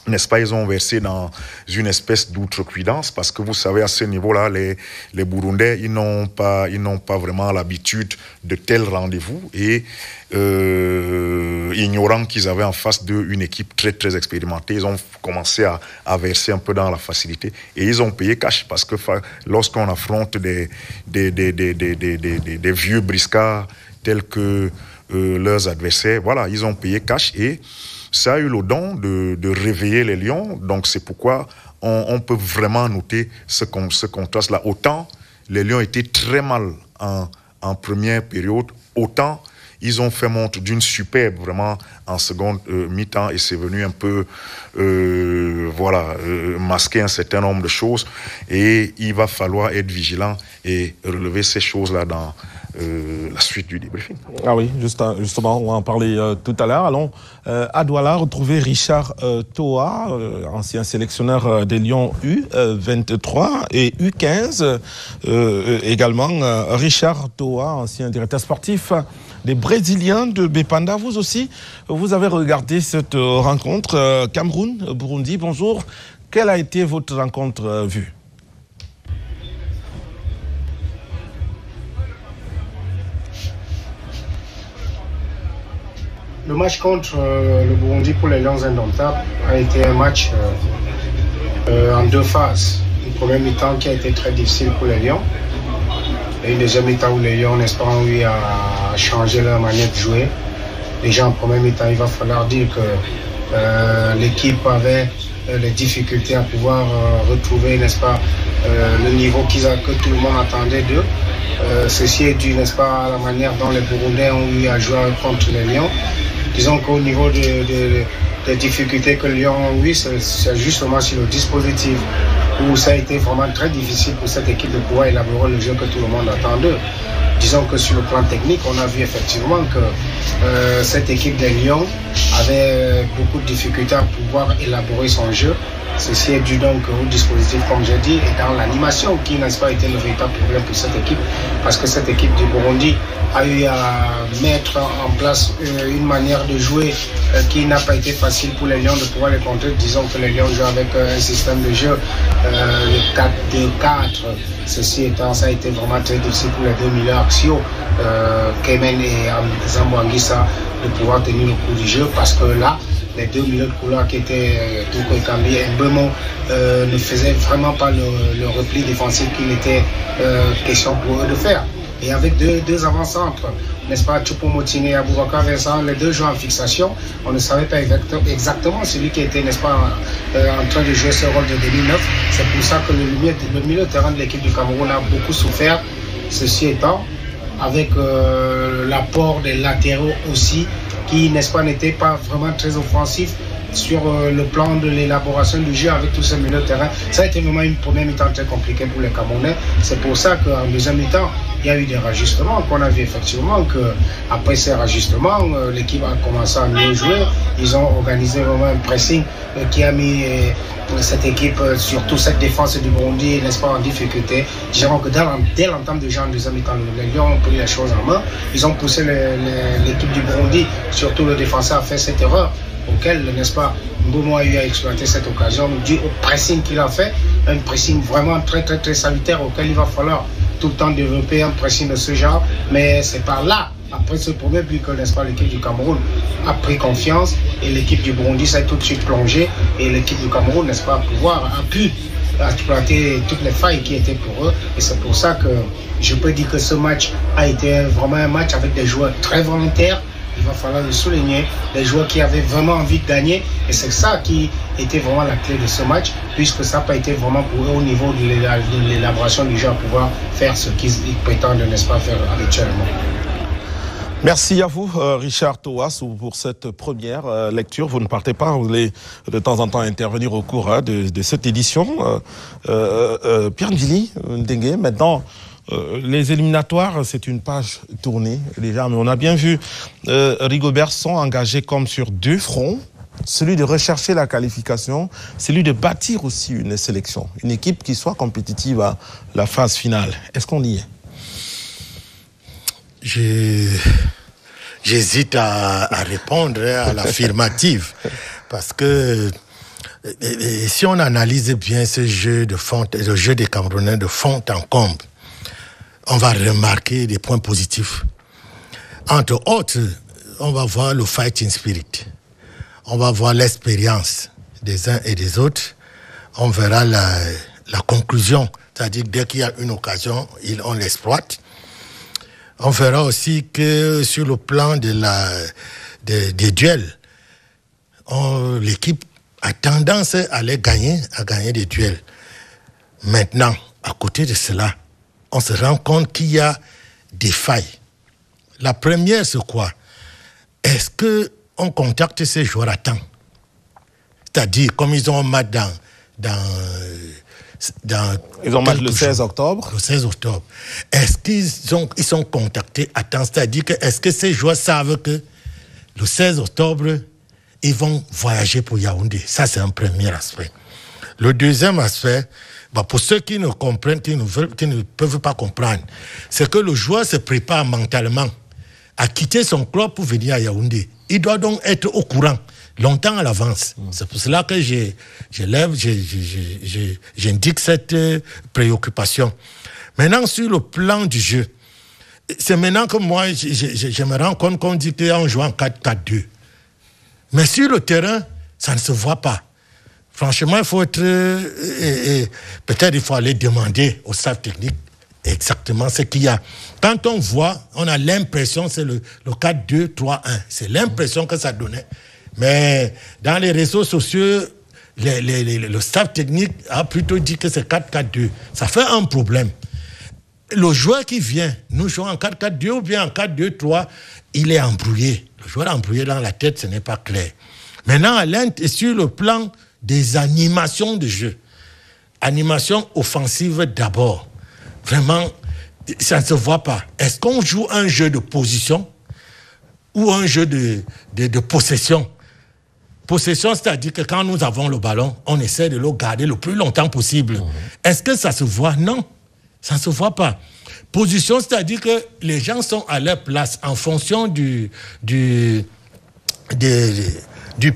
n'est-ce pas, ils ont versé dans une espèce d'outrecuidance, parce que vous savez, à ce niveau-là, les Burundais, ils n'ont pas vraiment l'habitude de tels rendez-vous, et ignorant qu'ils avaient en face d'eux une équipe très très expérimentée, ils ont commencé à verser un peu dans la facilité, et ils ont payé cash, parce que lorsqu'on affronte des vieux briscards tels que leurs adversaires. Voilà, ils ont payé cash et ça a eu le don de réveiller les Lions. Donc c'est pourquoi on peut vraiment noter ce contraste-là. Autant les Lions étaient très mal en première période, autant ils ont fait montre d'une superbe vraiment en seconde mi-temps et c'est venu un peu masquer un certain nombre de choses et il va falloir être vigilant et relever ces choses-là dans la suite du débriefing. Ah oui, justement, on va en parler tout à l'heure. Allons à Douala retrouver Richard Toa, ancien sélectionneur des Lions U23 et U15. Également, Richard Toa, ancien directeur sportif des Brésiliens de Bepanda. Vous aussi, vous avez regardé cette rencontre. Cameroun-Burundi, bonjour. Quelle a été votre rencontre vue? Le match contre le Burundi pour les Lions indomptables a été un match en deux phases. Une première mi-temps qui a été très difficile pour les Lions et une deuxième mi-temps où les Lions, n'est-ce pas, ont eu à changer leur manière de jouer. Déjà en première mi-temps, il va falloir dire que l'équipe avait les difficultés à pouvoir retrouver, n'est-ce pas, le niveau que tout le monde attendait d'eux. Ceci est dû, n'est-ce pas, à la manière dont les Burundais ont eu à jouer contre les Lions. Disons qu'au niveau des difficultés que Lyon ont eues, c'est justement sur le dispositif où ça a été vraiment très difficile pour cette équipe de pouvoir élaborer le jeu que tout le monde attend d'eux. Disons que sur le plan technique, on a vu effectivement que cette équipe des Lions avait beaucoup de difficultés à pouvoir élaborer son jeu. Ceci est dû donc au dispositif, comme j'ai dit, et dans l'animation qui n'a pas été le véritable problème pour cette équipe, parce que cette équipe du Burundi a eu à mettre en place une manière de jouer qui n'a pas été facile pour les Lions de pouvoir les contrer. Disons que les Lions jouent avec un système de jeu, le 4-2-4. Ceci étant, ça a été vraiment très difficile pour les deux milieux axiaux, Kemen et Zambo Anguissa, de pouvoir tenir le coup du jeu, parce que là, les deux milieux de couloir qui étaient Touko Ekambi et Mbemo ne faisaient vraiment pas le repli défensif qu'il était question pour eux de faire. Et avec deux avant-centres, n'est-ce pas, Choupo-Moting et Aboubakar Vincent, les deux jouent en fixation. On ne savait pas exactement celui qui était, n'est-ce pas, en train de jouer ce rôle de 2009. C'est pour ça que le milieu de terrain de l'équipe du Cameroun a beaucoup souffert. Ceci étant, avec l'apport des latéraux aussi, qui, n'est-ce pas, n'était pas vraiment très offensif sur le plan de l'élaboration du jeu avec tous ces milieux de terrain. Ça a été vraiment une première mi-temps très compliquée pour les Camerounais. C'est pour ça qu'en deuxième mi-temps, il y a eu des rajustements, qu'on a vu effectivement qu'après ces rajustements, l'équipe a commencé à mieux jouer. Ils ont organisé vraiment un pressing qui a mis cette équipe, surtout cette défense du Burundi, n'est-ce pas, en difficulté. Je dirais que dès l'entame de jeu en deuxième mi-temps, les Lions ont pris les choses en main. Ils ont poussé l'équipe du Burundi, surtout le défenseur a fait cette erreur auquel, n'est-ce pas, Mbomo a eu à exploiter cette occasion dû au pressing qu'il a fait, un pressing vraiment très très très salutaire auquel il va falloir tout le temps développer un pressing de ce genre, mais c'est par là, après ce premier but que, n'est-ce pas, l'équipe du Cameroun a pris confiance et l'équipe du Burundi s'est tout de suite plongée et l'équipe du Cameroun, n'est-ce pas, a pu exploiter toutes les failles qui étaient pour eux et c'est pour ça que je peux dire que ce match a été vraiment un match avec des joueurs très volontaires. Il va falloir le souligner, les joueurs qui avaient vraiment envie de gagner et c'est ça qui était vraiment la clé de ce match puisque ça n'a pas été vraiment pour eux au niveau de l'élaboration du jeu à pouvoir faire ce qu'ils prétendent, n'est-ce pas, faire habituellement. Merci à vous, Richard Toas, pour cette première lecture. Vous ne partez pas, vous voulez de temps en temps intervenir au cours de cette édition. Pierre Ndjili Ndengue, maintenant, les éliminatoires, c'est une page tournée déjà, mais on a bien vu Rigobert sont engagés comme sur deux fronts, celui de rechercher la qualification, celui de bâtir aussi une sélection, une équipe qui soit compétitive à la phase finale. Est-ce qu'on y est? J'hésite à répondre à l'affirmative parce que si on analyse bien ce jeu de fond, le jeu des Camerounais de fond en comble, on va remarquer des points positifs. Entre autres, on va voir le fighting spirit. On va voir l'expérience des uns et des autres. On verra la conclusion. C'est-à-dire dès qu'il y a une occasion, on l'exploite. On verra aussi que sur le plan des duels, l'équipe a tendance à gagner des duels. Maintenant, à côté de cela, on se rend compte qu'il y a des failles. La première, c'est quoi? Est-ce qu'on contacte ces joueurs à temps? C'est-à-dire, comme ils ont un match ils ont match le 16 octobre. Le 16 octobre. Est-ce qu'ils sont contactés à temps? C'est-à-dire, est-ce que ces joueurs savent que le 16 octobre, ils vont voyager pour Yaoundé? Ça, c'est un premier aspect. Le deuxième aspect, pour ceux qui ne comprennent, qui ne peuvent pas comprendre, c'est que le joueur se prépare mentalement à quitter son club pour venir à Yaoundé. Il doit donc être au courant longtemps à l'avance. C'est pour cela que j'indique cette préoccupation. Maintenant, sur le plan du jeu, c'est maintenant que moi, je me rends compte qu'on dit qu'on joue en 4-4-2. Mais sur le terrain, ça ne se voit pas. Franchement, il faut être... peut-être il faut aller demander au staff technique exactement ce qu'il y a. Quand on voit, on a l'impression que c'est le 4-2-3-1. C'est l'impression que ça donnait. Mais dans les réseaux sociaux, le staff technique a plutôt dit que c'est 4-4-2. Ça fait un problème. Le joueur qui vient, nous jouons en 4-4-2 ou bien en 4-2-3, il est embrouillé. Le joueur est embrouillé dans la tête, ce n'est pas clair. Maintenant, sur le plan des animations de jeu, animation offensive d'abord, vraiment, ça ne se voit pas. Est-ce qu'on joue un jeu de position ou un jeu de possession? Possession, c'est-à-dire que quand nous avons le ballon, on essaie de le garder le plus longtemps possible. Est-ce que ça se voit? Non, ça ne se voit pas. Position, c'est-à-dire que les gens sont à leur place en fonction du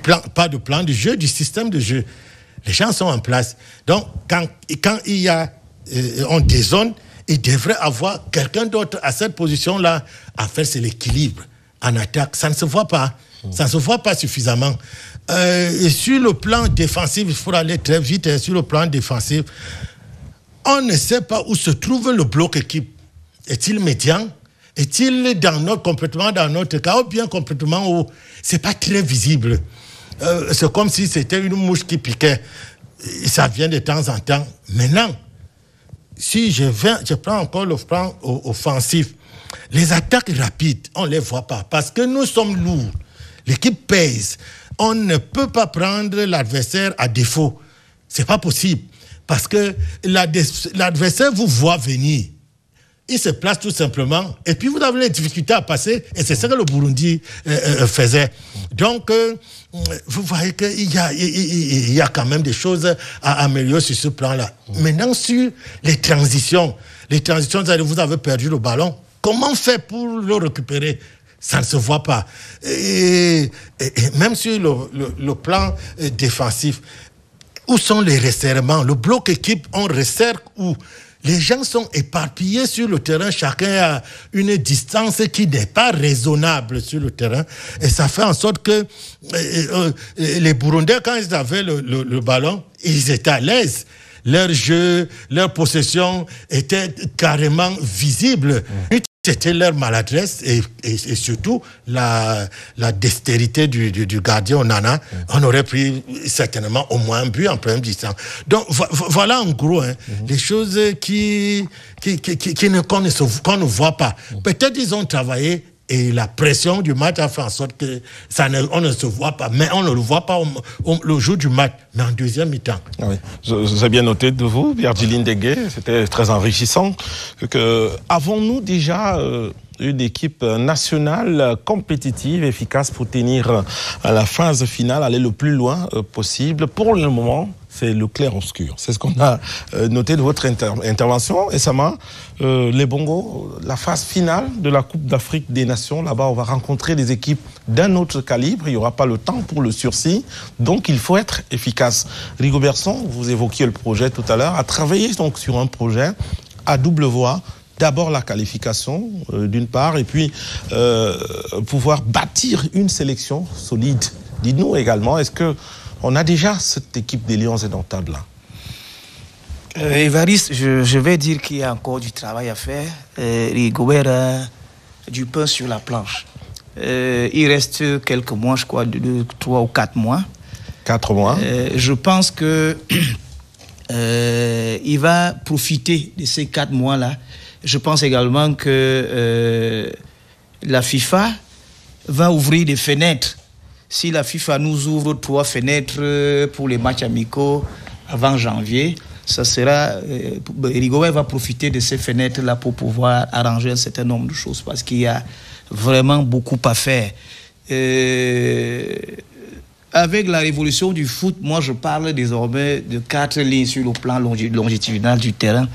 plan, pas du plan du jeu, du système de jeu. Les gens sont en place. Donc, quand il y a on dézone, il devrait avoir quelqu'un d'autre à cette position-là à faire, c'est l'équilibre en attaque. Ça ne se voit pas. Ça ne se voit pas suffisamment. Et sur le plan défensif, il faut aller très vite. Sur le plan défensif, on ne sait pas où se trouve le bloc équipe. Est-il médian? Est-il complètement dans notre cas ou bien complètement haut? C'est pas très visible. C'est comme si c'était une mouche qui piquait. Ça vient de temps en temps. Maintenant, si je prends encore le plan offensif, les attaques rapides, on ne les voit pas parce que nous sommes lourds. L'équipe pèse. On ne peut pas prendre l'adversaire à défaut. C'est pas possible. Parce que l'adversaire vous voit venir. Il se place tout simplement. Et puis vous avez les difficultés à passer. Et c'est ce que le Burundi faisait. Donc, vous voyez qu'il y a quand même des choses à améliorer sur ce plan-là. Maintenant, sur les transitions, vous avez perdu le ballon. Comment faire pour le récupérer? Ça ne se voit pas. Et même sur le plan défensif, où sont les resserrements? Le bloc équipe, on resserre où? Les gens sont éparpillés sur le terrain, chacun a une distance qui n'est pas raisonnable sur le terrain. Et ça fait en sorte que les Burundais, quand ils avaient le ballon, ils étaient à l'aise. Leur jeu, leur possession était carrément visible. C'était leur maladresse et surtout la dextérité du gardien Onana. On aurait pris certainement au moins un but en première distance. Donc voilà en gros les choses qu'on ne voit pas. Peut-être ils ont travaillé et la pression du match a fait en sorte que on ne se voit pas. Mais on ne le voit pas le jour du match, mais en deuxième mi-temps. Oui. J'ai bien noté de vous, Virgiline Degué, c'était très enrichissant. Avons-nous déjà une équipe nationale compétitive, efficace pour tenir à la phase finale, aller le plus loin possible? Pour le moment, c'est le clair-obscur. C'est ce qu'on a noté de votre intervention. Et Sama, les Bongo, la phase finale de la Coupe d'Afrique des Nations, là-bas, on va rencontrer des équipes d'un autre calibre. Il n'y aura pas le temps pour le sursis. Donc, il faut être efficace. Rigobertson, vous évoquiez le projet tout à l'heure, a travaillé donc sur un projet à double voie. D'abord la qualification, d'une part, et puis pouvoir bâtir une sélection solide. Dites-nous également, est-ce qu'on a déjà cette équipe des Lions indomptables là? Évariste, je vais dire qu'il y a encore du travail à faire. Rigobert du pain sur la planche. Il reste quelques mois, je crois, 3 ou 4 mois. 4 mois. Je pense que il va profiter de ces 4 mois-là. Je pense également que la FIFA va ouvrir des fenêtres. Si la FIFA nous ouvre 3 fenêtres pour les matchs amicaux avant janvier, ça sera... Rigobert va profiter de ces fenêtres-là pour pouvoir arranger un certain nombre de choses parce qu'il y a vraiment beaucoup à faire. Avec la révolution du foot, moi je parle désormais de 4 lignes sur le plan longitudinal du terrain.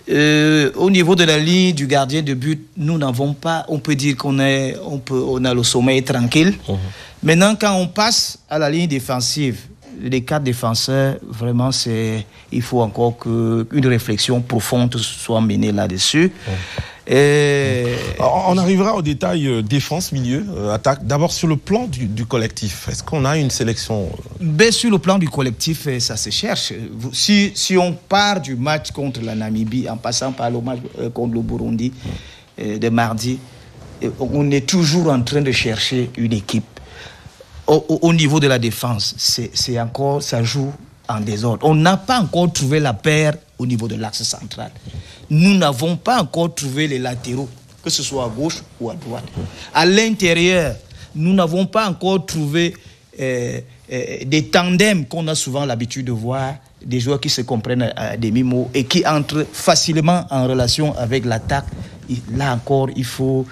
Au niveau de la ligne du gardien de but, nous n'avons pas, on peut dire qu'on a le sommeil tranquille. Maintenant, quand on passe à la ligne défensive, les 4 défenseurs, vraiment, il faut encore qu'une réflexion profonde soit menée là-dessus. On arrivera au détail défense, milieu, attaque. D'abord sur le plan du collectif. Est-ce qu'on a une sélection Sur le plan du collectif, ça se cherche. Si on part du match contre la Namibie, en passant par le match contre le Burundi de mardi, on est toujours en train de chercher une équipe. Au niveau de la défense, c'est encore, ça joue en désordre. On n'a pas encore trouvé la paire au niveau de l'axe central. Nous n'avons pas encore trouvé les latéraux, que ce soit à gauche ou à droite. À l'intérieur, nous n'avons pas encore trouvé des tandems qu'on a souvent l'habitude de voir, des joueurs qui se comprennent à demi-mot et qui entrent facilement en relation avec l'attaque. Là encore, il faut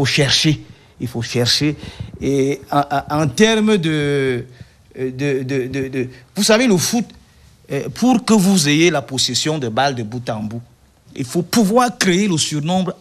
chercher. Il faut chercher. Et en termes de... Vous savez, le foot, pour que vous ayez la possession de balles de bout en bout, il faut pouvoir créer le surnombre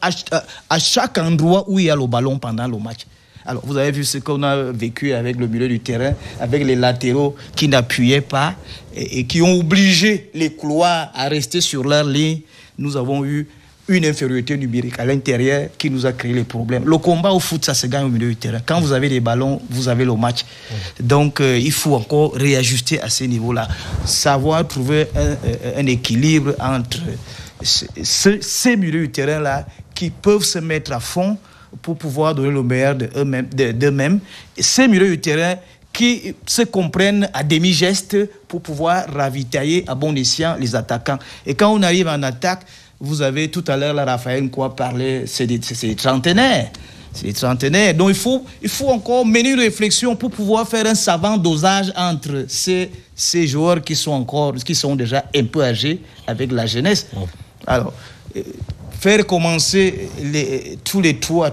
à chaque endroit où il y a le ballon pendant le match. Alors, vous avez vu ce qu'on a vécu avec le milieu du terrain, avec les latéraux qui n'appuyaient pas et qui ont obligé les couloirs à rester sur leur ligne. Nous avons eu une infériorité numérique à l'intérieur qui nous a créé les problèmes. Le combat au foot, ça se gagne au milieu du terrain. Quand vous avez des ballons, vous avez le match. Donc, il faut encore réajuster à ces niveaux-là. Savoir trouver un équilibre entre ces milieux du terrain-là qui peuvent se mettre à fond pour pouvoir donner le meilleur d'eux-mêmes. Ces milieux du terrain qui se comprennent à demi-gestes pour pouvoir ravitailler à bon escient les attaquants. Et quand on arrive en attaque, vous avez tout à l'heure, là, Raphaël Nkwa parlait, c'est des trentenaires. C'est des trentenaires. Donc, il faut encore mener une réflexion pour pouvoir faire un savant dosage entre ces joueurs qui sont déjà un peu âgés avec la jeunesse. Alors, faire commencer tous les trois,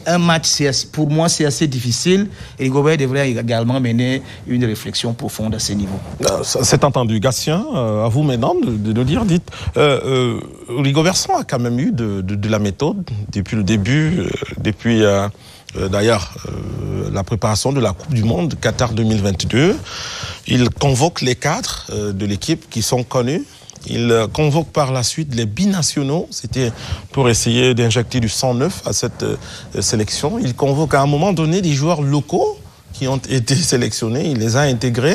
un match, pour moi, c'est assez difficile. Et Rigobert devrait également mener une réflexion profonde à ce niveau. C'est entendu. Gatien, à vous maintenant de dire, dites, Rigobert a quand même eu de la méthode depuis le début, depuis d'ailleurs la préparation de la Coupe du Monde Qatar 2022. Il convoque les cadres de l'équipe qui sont connus. Il convoque par la suite les binationaux, c'était pour essayer d'injecter du sang neuf à cette sélection. Il convoque à un moment donné des joueurs locaux qui ont été sélectionnés, il les a intégrés,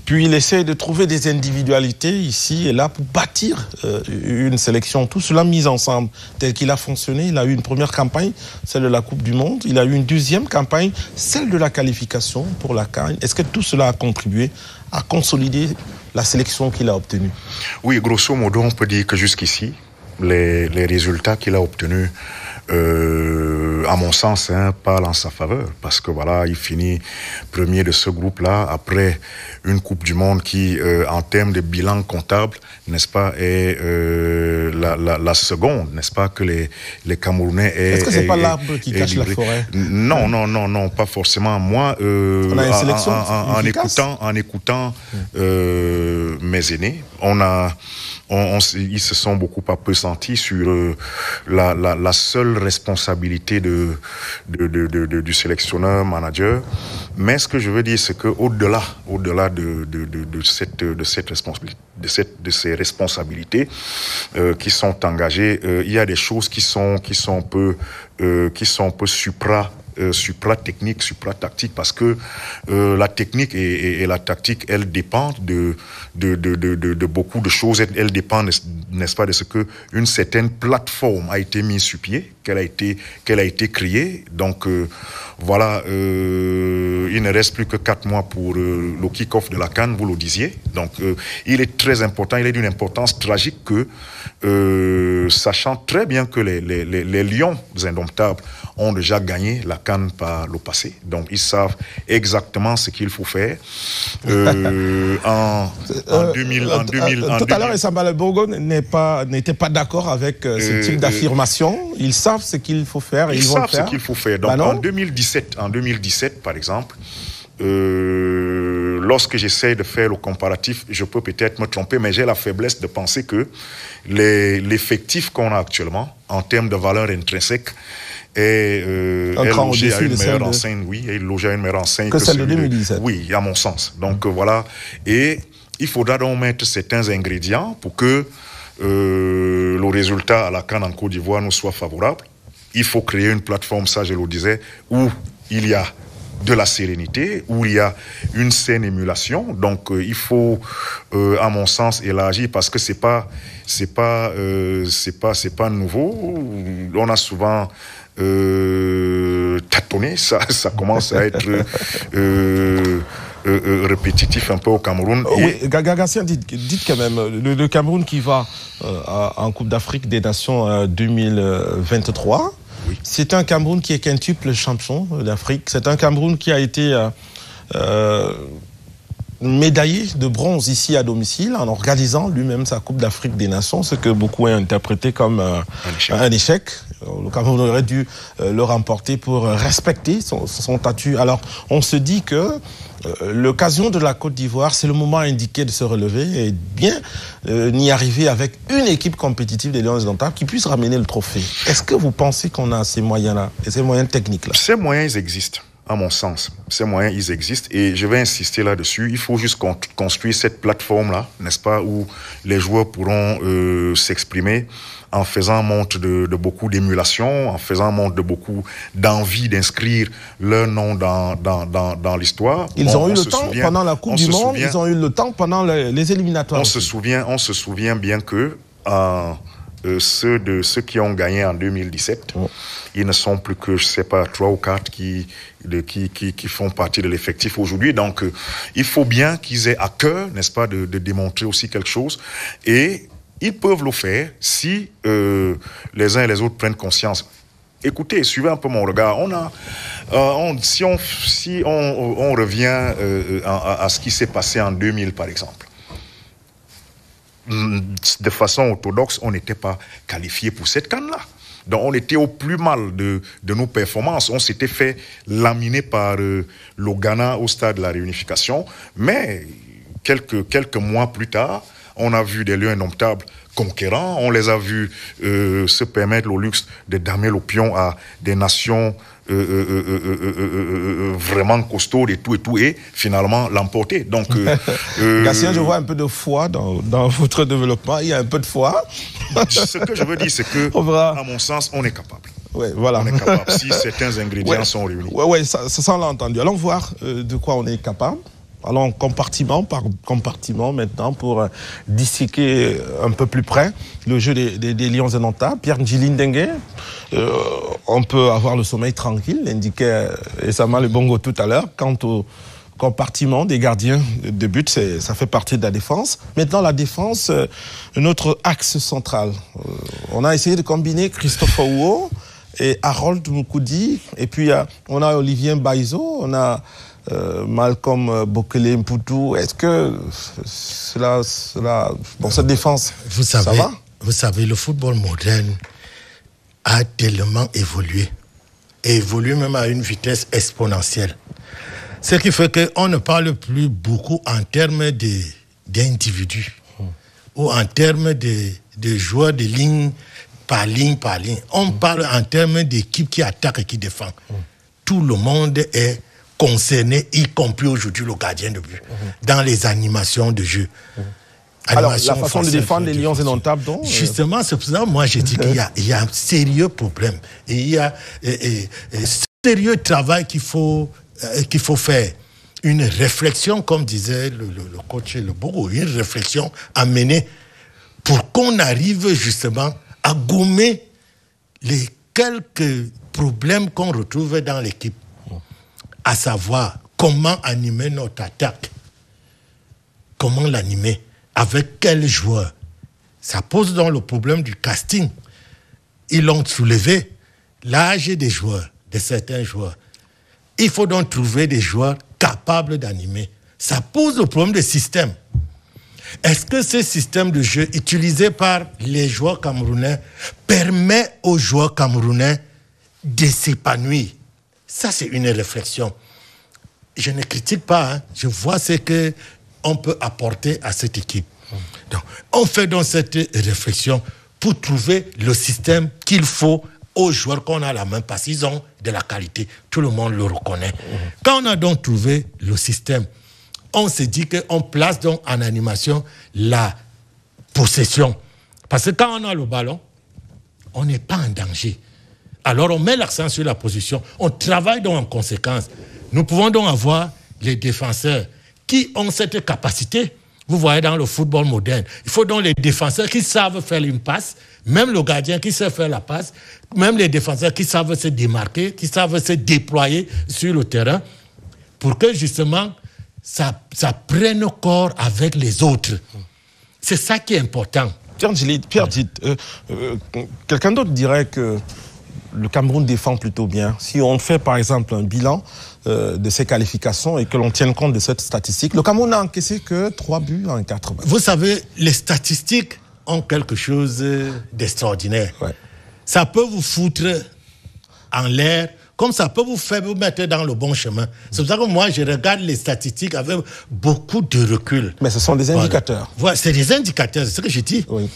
puis il essaie de trouver des individualités ici et là pour bâtir une sélection. Tout cela mis ensemble, tel qu'il a fonctionné. Il a eu une première campagne, celle de la Coupe du Monde. Il a eu une deuxième campagne, celle de la qualification pour la CAN. Est-ce que tout cela a contribué à consolider la sélection qu'il a obtenue? Oui, grosso modo, on peut dire que jusqu'ici, les résultats qu'il a obtenus, à mon sens, parlent en sa faveur. Parce que voilà, il finit premier de ce groupe-là après une Coupe du Monde qui, en termes de bilan comptable, n'est-ce pas, est la seconde, n'est-ce pas, que les Camerounais aient... Est-ce que c'est pas l'arbre qui cache la forêt? Non, pas forcément. Moi, on a une sélection en écoutant mes aînés, ils se sont beaucoup appesantis sur la seule responsabilité du sélectionneur manager. Mais ce que je veux dire, c'est que au-delà de ces responsabilités qui sont engagées, il y a des choses qui sont un peu supra supra-technique, supra-tactique, parce que la technique et la tactique, elles dépendent de beaucoup de choses. Elles dépendent, n'est-ce pas, de ce que une certaine plateforme a été mise sur pied, qu'elle a été créée. Donc voilà, il ne reste plus que 4 mois pour le kick-off de la CAN, vous le disiez. Donc il est très important, il est d'une importance tragique que, sachant très bien que les Lions indomptables ont déjà gagné la CAN par le passé. Donc ils savent exactement ce qu'il faut faire. En 2000, tout à l'heure, Essamba Bongo n'était pas d'accord avec ce type d'affirmation. Ils savent ce qu'il faut faire. Ils savent ce qu'il faut faire. Donc en 2017, par exemple, lorsque j'essaie de faire le comparatif, je peux peut-être me tromper, mais j'ai la faiblesse de penser que l'effectif qu'on a actuellement, en termes de valeur intrinsèque, est logé à une meilleure enseigne, que celle de 2017. Oui, à mon sens. Donc voilà. Et il faudra donc mettre certains ingrédients pour que le résultat à la CAN en Côte d'Ivoire nous soit favorable. Il faut créer une plateforme, ça je le disais, où il y a de la sérénité, où il y a une saine émulation. Donc il faut, à mon sens, élargir, parce que c'est pas nouveau. On a souvent tâtonné, ça commence à être répétitif un peu au Cameroun. Oui, Gatien, dites quand même, le Cameroun qui va en Coupe d'Afrique des Nations 2023, oui. C'est un Cameroun qui est quintuple champion d'Afrique. C'est un Cameroun qui a été médaillé de bronze ici à domicile en organisant lui-même sa Coupe d'Afrique des Nations, ce que beaucoup ont interprété comme un échec. Le Cameroun aurait dû le remporter pour respecter son statut. Alors, on se dit que l'occasion de la Côte d'Ivoire, c'est le moment indiqué de se relever et bien n'y arriver avec une équipe compétitive des Lions indomptables qui puisse ramener le trophée. Est-ce que vous pensez qu'on a ces moyens-là et ces moyens techniques-là? Ces moyens, ils existent. À mon sens, ces moyens, ils existent et je vais insister là-dessus. Il faut juste construire cette plateforme-là, n'est-ce pas, où les joueurs pourront s'exprimer en faisant montre de beaucoup d'émulation, en faisant montre de beaucoup d'envie d'inscrire leur nom dans l'histoire. Ils ont eu le temps pendant la Coupe du Monde, ils ont eu le temps pendant les éliminatoires. On se souvient bien que ceux qui ont gagné en 2017, ils ne sont plus que, je ne sais pas, 3 ou 4 qui font partie de l'effectif aujourd'hui. Donc, il faut bien qu'ils aient à cœur, n'est-ce pas, de démontrer aussi quelque chose. Et ils peuvent le faire si les uns et les autres prennent conscience. Écoutez, suivez un peu mon regard. Si on revient à ce qui s'est passé en 2000, par exemple, de façon orthodoxe, on n'était pas qualifié pour cette CAN-là. Donc on était au plus mal de nos performances. On s'était fait laminer par le Ghana au stade de la réunification. Mais quelques mois plus tard, on a vu des Lions indomptables conquérants. On les a vus se permettre le luxe de damer le pion à des nations vraiment costaudes et tout, et finalement l'emporter. Donc, Gatien, je vois un peu de foi dans votre développement. Il y a un peu de foi. Ce que je veux dire, c'est que, à mon sens, on est capable. Ouais, voilà. On est capable si certains ingrédients sont réunis. Oui, ça on l'a entendu. Allons voir de quoi on est capable. Allons compartiment par compartiment maintenant pour disséquer un peu plus près le jeu des Lions indomptables. Pierre Ndjili-Ndengue, on peut avoir le sommeil tranquille, l'indiquait Essamba Bongo tout à l'heure. Quant au compartiment des gardiens de but, ça fait partie de la défense. Maintenant, la défense, notre axe central. On a essayé de combiner Christophe Ouo et Harold Moukoudi. Et puis, on a Olivier Mbaizo, on a Malcolm Bokele Mputu. Est-ce que cette défense, ça va? Vous savez, le football moderne a tellement évolué. Et évolue même à une vitesse exponentielle. Ce qui fait qu'on ne parle plus beaucoup en termes d'individus ou en termes de joueurs de ligne par ligne par ligne. On parle en termes d'équipe qui attaque et qui défend. Tout le monde est concerné, y compris aujourd'hui le gardien de but, dans les animations de jeu. Alors, la façon de défendre les Lions indomptables, donc justement, c'est pour ça que moi, je dis qu'il y a un sérieux problème. Et il y a sérieux travail qu'il faut faire. Une réflexion, comme disait le coach Lebourg, une réflexion à mener pour qu'on arrive justement à gommer les quelques problèmes qu'on retrouve dans l'équipe. À savoir, comment animer notre attaque. Comment l'animer? Avec quels joueurs? Ça pose donc le problème du casting. Ils l'ont soulevé, l'âge des joueurs, de certains joueurs. Il faut donc trouver des joueurs capables d'animer. Ça pose le problème des systèmes. Est-ce que ce système de jeu utilisé par les joueurs camerounais permet aux joueurs camerounais de s'épanouir? Ça, c'est une réflexion. Je ne critique pas, hein. Je vois ce qu'on peut apporter à cette équipe. Donc, on fait donc cette réflexion pour trouver le système qu'il faut aux joueurs qu'on a à la main, parce qu'ils ont de la qualité. Tout le monde le reconnaît. Quand on a donc trouvé le système, on se dit qu'on place donc en animation la possession. Parce que quand on a le ballon, on n'est pas en danger. Alors on met l'accent sur la position. On travaille donc en conséquence. Nous pouvons donc avoir les défenseurs qui ont cette capacité. Vous voyez dans le football moderne, il faut donc les défenseurs qui savent faire une passe, même le gardien qui sait faire la passe, même les défenseurs qui savent se démarquer, qui savent se déployer sur le terrain, pour que justement ça prenne corps avec les autres. C'est ça qui est important. Pierre dit, quelqu'un d'autre dirait que le Cameroun défend plutôt bien. Si on fait par exemple un bilan de ses qualifications et que l'on tienne compte de cette statistique, le Cameroun n'a encaissé que 3 buts en 4 matchs. Vous savez, les statistiques ont quelque chose d'extraordinaire. Ouais. Ça peut vous foutre en l'air, comme ça peut vous mettre dans le bon chemin. C'est pour ça que moi, je regarde les statistiques avec beaucoup de recul. Mais ce sont des indicateurs. Voilà, c'est des indicateurs, c'est ce que je dis. Oui.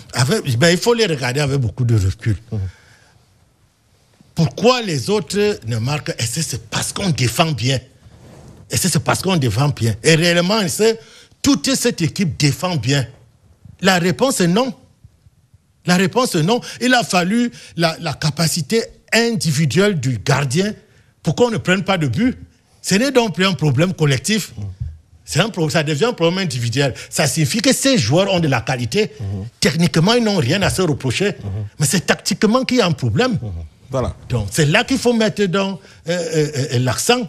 Il faut les regarder avec beaucoup de recul. Pourquoi les autres ne marquent? Est-ce que c'est parce qu'on défend bien? Est-ce que c'est parce qu'on défend bien? Et réellement, toute cette équipe défend bien. La réponse est non. La réponse est non. Il a fallu la capacité individuelle du gardien pour qu'on ne prenne pas de but. Ce n'est donc plus un problème collectif. Ça devient un problème individuel. Ça signifie que ces joueurs ont de la qualité. Techniquement, ils n'ont rien à se reprocher. Mais c'est tactiquement qu'il y a un problème. Voilà. Donc, c'est là qu'il faut mettre l'accent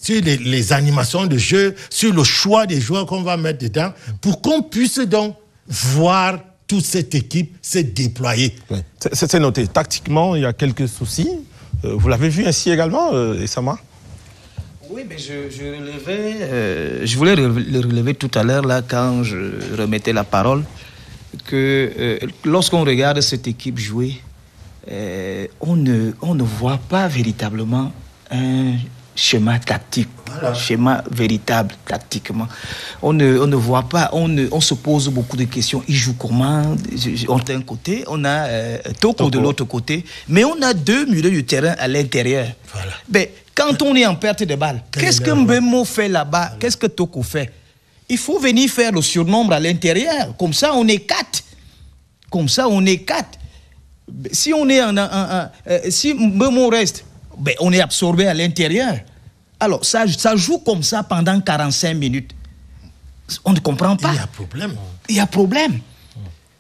sur les animations de jeu, sur le choix des joueurs qu'on va mettre dedans, pour qu'on puisse donc voir toute cette équipe se déployer. Oui. C'est noté. Tactiquement, il y a quelques soucis. Vous l'avez vu ainsi également, Essama? Oui, mais je voulais le relever tout à l'heure, là, quand je remettais la parole, que lorsqu'on regarde cette équipe jouer, on ne voit pas véritablement un schéma tactique, un schéma véritable tactiquement. On ne voit pas, on se pose beaucoup de questions. Ils jouent comment? D'un côté, on a Toko de l'autre côté, mais on a 2 milieux du terrain à l'intérieur. Voilà. Mais quand on est en perte de balle, qu'est-ce que Mbemo fait là-bas? Voilà. Qu'est-ce que Toko fait? Il faut venir faire le surnombre à l'intérieur. Comme ça, on est 4. Si on est si Mbemo reste, on est absorbé à l'intérieur. Alors, ça joue comme ça pendant 45 minutes. On ne comprend pas. Il y a problème.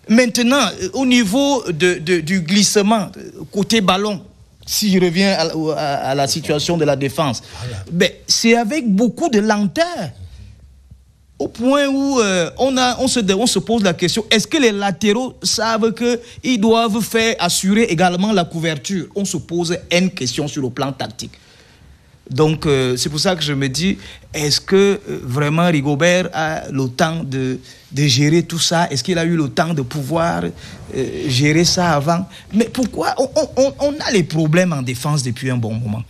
Maintenant, au niveau du glissement, côté ballon, si je reviens à la situation de la défense, c'est avec beaucoup de lenteur. Au point où on se pose la question, est-ce que les latéraux savent qu'ils doivent assurer également la couverture? On se pose une question sur le plan tactique. Donc, c'est pour ça que je me dis, est-ce que vraiment Rigobert a le temps de gérer tout ça? Est-ce qu'il a eu le temps de pouvoir gérer ça avant? Mais pourquoi on a les problèmes en défense depuis un bon moment.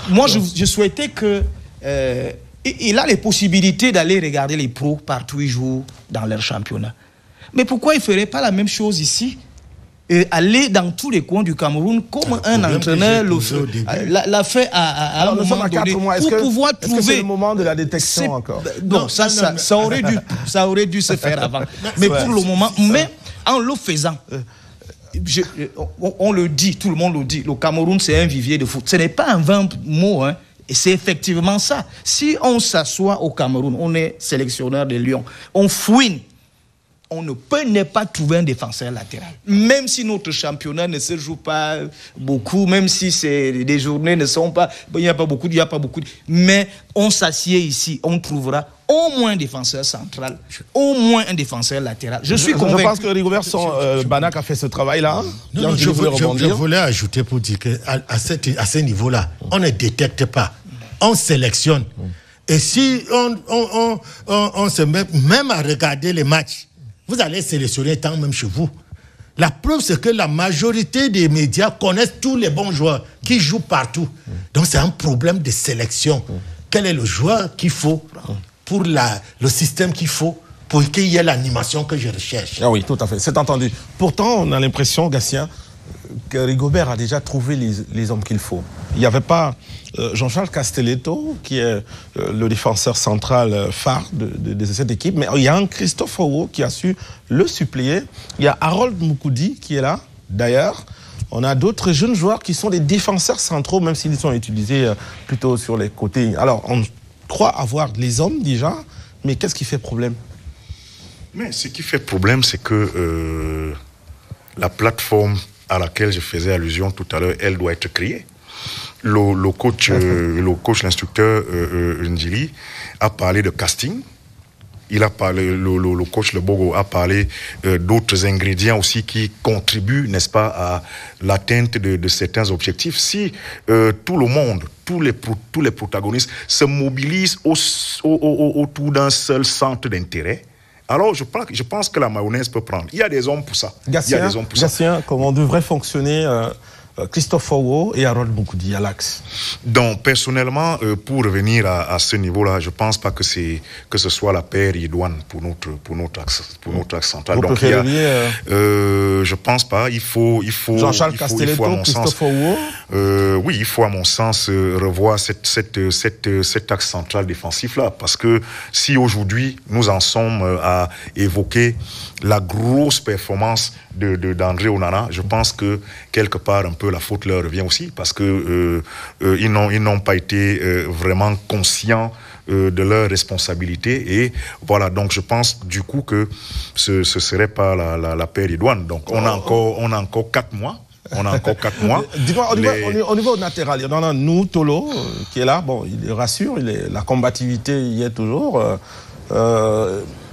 Moi, je souhaitais que... il a les possibilités d'aller regarder les pros partout où ils jouent dans leur championnat. Mais pourquoi il ne ferait pas la même chose ici? Et aller dans tous les coins du Cameroun comme un entraîneur l'a fait à un moment donné pour pouvoir trouver... Est-ce que c'est le moment de la détection encore? Non, ça aurait dû se faire avant. Mais pour le moment, mais en le faisant... on le dit, tout le monde le dit, le Cameroun c'est un vivier de foot. Ce n'est pas un vain mot, hein. Et c'est effectivement ça. Si on s'assoit au Cameroun, on est sélectionneur de Lyon, on fouine, on ne peut ne pas trouver un défenseur latéral. Même si notre championnat ne se joue pas beaucoup, même si les journées ne sont pas... Il n'y a pas beaucoup, mais on s'assied ici, on trouvera au moins un défenseur central, au moins un défenseur latéral. Je suis convaincu. Je pense que Rigobert Banak a fait ce travail-là. Non, je voulais ajouter pour dire qu'à ce niveau-là, on ne détecte pas, on sélectionne. Et si on se met même à regarder les matchs, vous allez sélectionner tant même chez vous. La preuve, c'est que la majorité des médias connaissent tous les bons joueurs qui jouent partout. Donc, c'est un problème de sélection. Quel est le joueur qu'il faut pour le système qu'il faut pour qu'il y ait l'animation que je recherche? Ah oui, tout à fait. C'est entendu. Pourtant, on a l'impression, Gatien, que Rigobert a déjà trouvé les hommes qu'il faut. Il n'y avait pas Jean-Charles Castelletto, qui est le défenseur central phare de cette équipe, mais il y a un Christophe Owo qui a su le suppléer. Il y a Harold Moukoudi qui est là, d'ailleurs. On a d'autres jeunes joueurs qui sont des défenseurs centraux, même s'ils sont utilisés plutôt sur les côtés. Alors, on croit avoir les hommes déjà, mais qu'est-ce qui fait problème? Mais ce qui fait problème, c'est que la plateforme à laquelle je faisais allusion tout à l'heure, elle doit être créée. Le coach, l'instructeur Ndjili a parlé de casting. Il a parlé, le coach Lebogo a parlé d'autres ingrédients aussi qui contribuent, n'est-ce pas, à l'atteinte de certains objectifs. Si tout le monde, tous les protagonistes se mobilisent autour d'un seul centre d'intérêt, alors je pense que la mayonnaise peut prendre. Il y a des hommes pour ça. Gatien, comment devrait fonctionner Christophe Owo et Harold Moukoudi à l'axe? Donc, personnellement, pour revenir à ce niveau-là, je ne pense pas que ce soit la paire idoine pour notre axe central. Donc, je pense pas. Il faut Jean-Charles Castelletto, Christophe Owo. Oui, il faut à mon sens revoir cet axe central défensif-là, parce que si aujourd'hui nous en sommes à évoquer la grosse performance d'André Onana, je pense que quelque part un peu la faute leur revient aussi, parce que ils n'ont pas été vraiment conscients de leurs responsabilités, et voilà, donc je pense du coup que ce serait pas la paire idoine. Donc on a encore 4 mois. Dis-moi, au niveau latéral, il y en a nous, Tolo, qui est là. Bon, il rassure, la combativité y est toujours.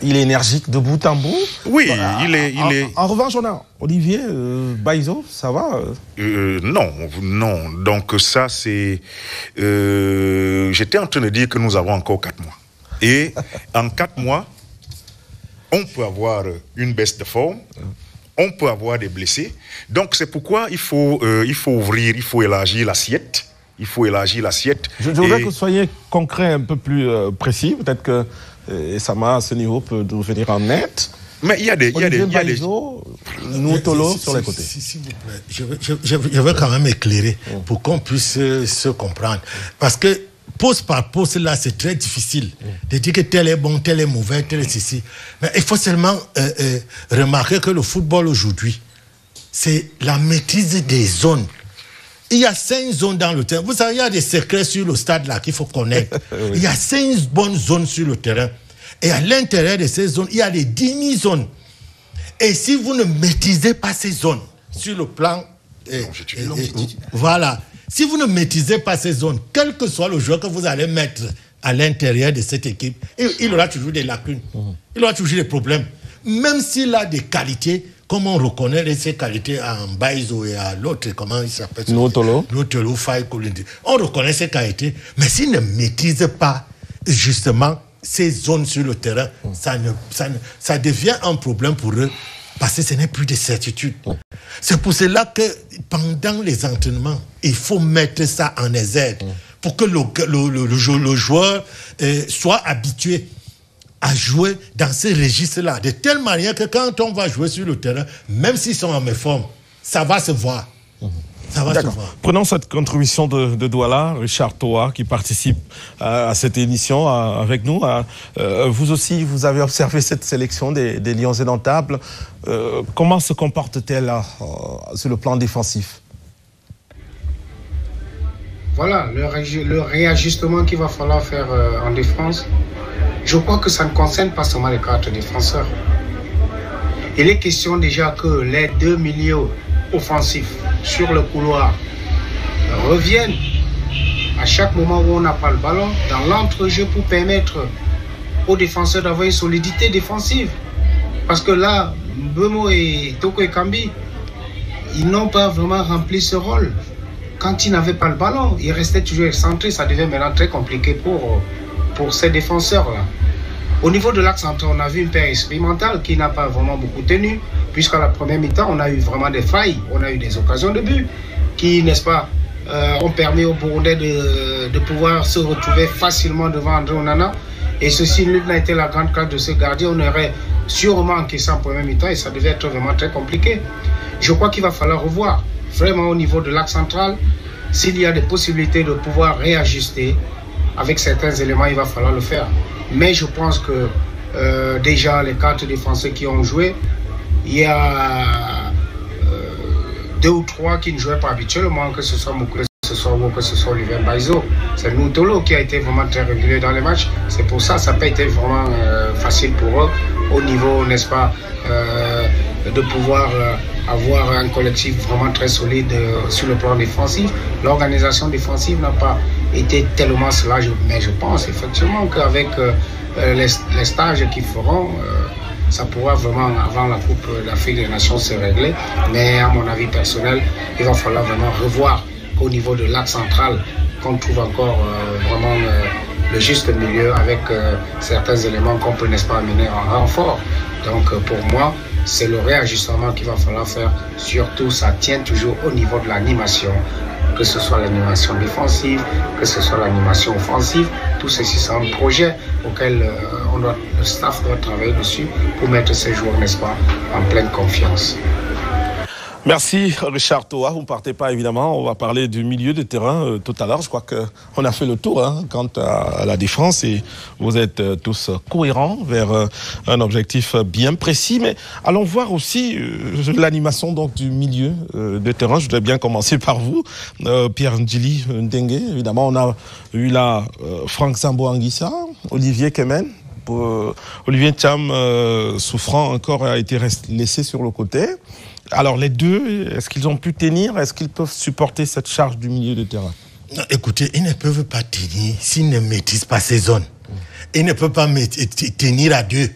Il est énergique de bout en bout. Oui, voilà. il est... En revanche, on a Olivier Baïzo, ça va Non. Donc ça, c'est... J'étais en train de dire que nous avons encore 4 mois. Et en 4 mois, on peut avoir une baisse de forme, on peut avoir des blessés. Donc c'est pourquoi il faut ouvrir, il faut élargir l'assiette. Je voudrais que vous soyez concret, un peu plus précis. Peut-être que Sama, à ce niveau, peut nous venir en net. Mais il y a des nous, Tolo, sur les côtés. S'il vous plaît, je veux quand même éclairer pour qu'on puisse se comprendre. Parce que poste par poste, là, c'est très difficile de dire que tel est bon, tel est mauvais, tel est ceci. Mais il faut seulement remarquer que le football aujourd'hui, c'est la maîtrise des zones. Il y a 5 zones dans le terrain. Vous savez, il y a des secrets sur le stade là qu'il faut connaître. Oui. Il y a 5 bonnes zones sur le terrain. Et à l'intérieur de ces zones, il y a les 10 000 zones. Et si vous ne maîtrisez pas ces zones sur le plan... voilà. Si vous ne maîtrisez pas ces zones, quel que soit le joueur que vous allez mettre à l'intérieur de cette équipe, il aura toujours des lacunes. Il aura toujours des problèmes. Même s'il a des qualités, comme on reconnaît ces qualités à Baïzo et à l'autre, comment il s'appelle? Notolo, Faye Kolindi. On reconnaît ces qualités, mais s'il ne maîtrise pas justement ces zones sur le terrain, ça devient un problème pour eux, parce que ce n'est plus de certitude. C'est pour cela que pendant les entraînements, il faut mettre ça en exergue pour que le joueur soit habitué à jouer dans ces registres-là, de telle manière que quand on va jouer sur le terrain, même s'ils sont en méforme, ça va se voir. Ça va se voir. Prenons cette contribution de Douala, Richard Toa, qui participe à cette émission avec nous. Vous aussi, vous avez observé cette sélection des Lions indomptables. Comment se comporte-t-elle sur le plan défensif? Voilà, le réajustement qu'il va falloir faire en défense. Je crois que ça ne concerne pas seulement les 4 défenseurs. Il est question déjà que les 2 milieux offensifs sur le couloir reviennent à chaque moment où on n'a pas le ballon dans l'entrejeu pour permettre aux défenseurs d'avoir une solidité défensive. Parce que là, Mbeumo et Toko Ekambi, ils n'ont pas vraiment rempli ce rôle. Quand ils n'avaient pas le ballon, ils restaient toujours excentrés. Ça devient maintenant très compliqué pour ces défenseurs-là. Au niveau de l'axe central, on a vu une paire expérimentale qui n'a pas vraiment beaucoup tenu, puisqu'à la première mi-temps, on a eu vraiment des failles, on a eu des occasions de but qui, n'est-ce pas, ont permis aux Burundais de pouvoir se retrouver facilement devant André Onana. Et ceci n'a été la grande carte de ce gardien. On aurait sûrement encaissé en première mi-temps et ça devait être vraiment très compliqué. Je crois qu'il va falloir revoir vraiment au niveau de l'axe central, s'il y a des possibilités de pouvoir réajuster avec certains éléments, il va falloir le faire. Mais je pense que déjà les 4 défenseurs qui ont joué, il y a 2 ou 3 qui ne jouaient pas habituellement, que ce soit Moukle, que ce soit Wo, que ce soit Olivier Baizo. C'est Noutolo qui a été vraiment très régulier dans les matchs. C'est pour ça que ça n'a pas été vraiment facile pour eux au niveau, n'est-ce pas, de pouvoir avoir un collectif vraiment très solide sur le plan défensif. L'organisation défensive n'a pas été tellement cela, mais je pense effectivement qu'avec les stages qu'ils feront, ça pourra vraiment, avant la Coupe d'Afrique des Nations, se régler. Mais à mon avis personnel, il va falloir vraiment revoir qu'au niveau de l'axe central, qu'on trouve encore vraiment le juste milieu avec certains éléments qu'on peut, n'est-ce pas, amener en renfort. Donc pour moi, c'est le réajustement qu'il va falloir faire. Surtout, ça tient toujours au niveau de l'animation, que ce soit l'animation défensive, que ce soit l'animation offensive. Tout ceci, c'est un projet auquel le staff doit travailler dessus pour mettre ces joueurs, n'est-ce pas, en pleine confiance. Merci Richard Toa, vous ne partez pas évidemment, on va parler du milieu de terrain tout à l'heure. Je crois qu'on a fait le tour quant à la défense et vous êtes tous cohérents vers un objectif bien précis. Mais allons voir aussi l'animation donc du milieu de terrain. Je voudrais bien commencer par vous, Pierre Ndjili Ndengue. Évidemment, on a eu là Franck Sambo Anguissa, Olivier Kemen. Olivier Thiam souffrant encore a été laissé sur le côté. Alors les deux, est-ce qu'ils ont pu tenir? Est-ce qu'ils peuvent supporter cette charge du milieu de terrain? Non, écoutez, ils ne peuvent pas tenir s'ils ne maîtrisent pas ces zones. Ils ne peuvent pas tenir à 2.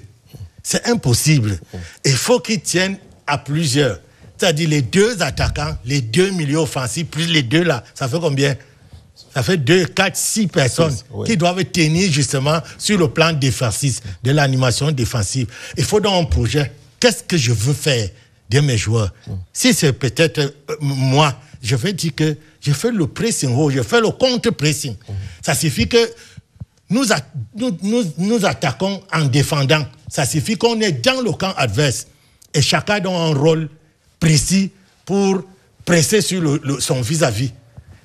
C'est impossible. Il faut qu'ils tiennent à plusieurs. C'est-à-dire les 2 attaquants, les 2 milieux offensifs, plus les 2 là, ça fait combien? Ça fait 2, 4, 6 personnes qui doivent tenir justement sur le plan défensif, de l'animation défensive. Il faut donc un projet. Qu'est-ce que je veux faire de mes joueurs? Si c'est peut-être moi, je vais dire que je fais le pressing haut, je fais le contre-pressing. Ça suffit que nous attaquons en défendant. Ça suffit qu'on est dans le camp adverse. Et chacun a un rôle précis pour presser sur son vis-à-vis.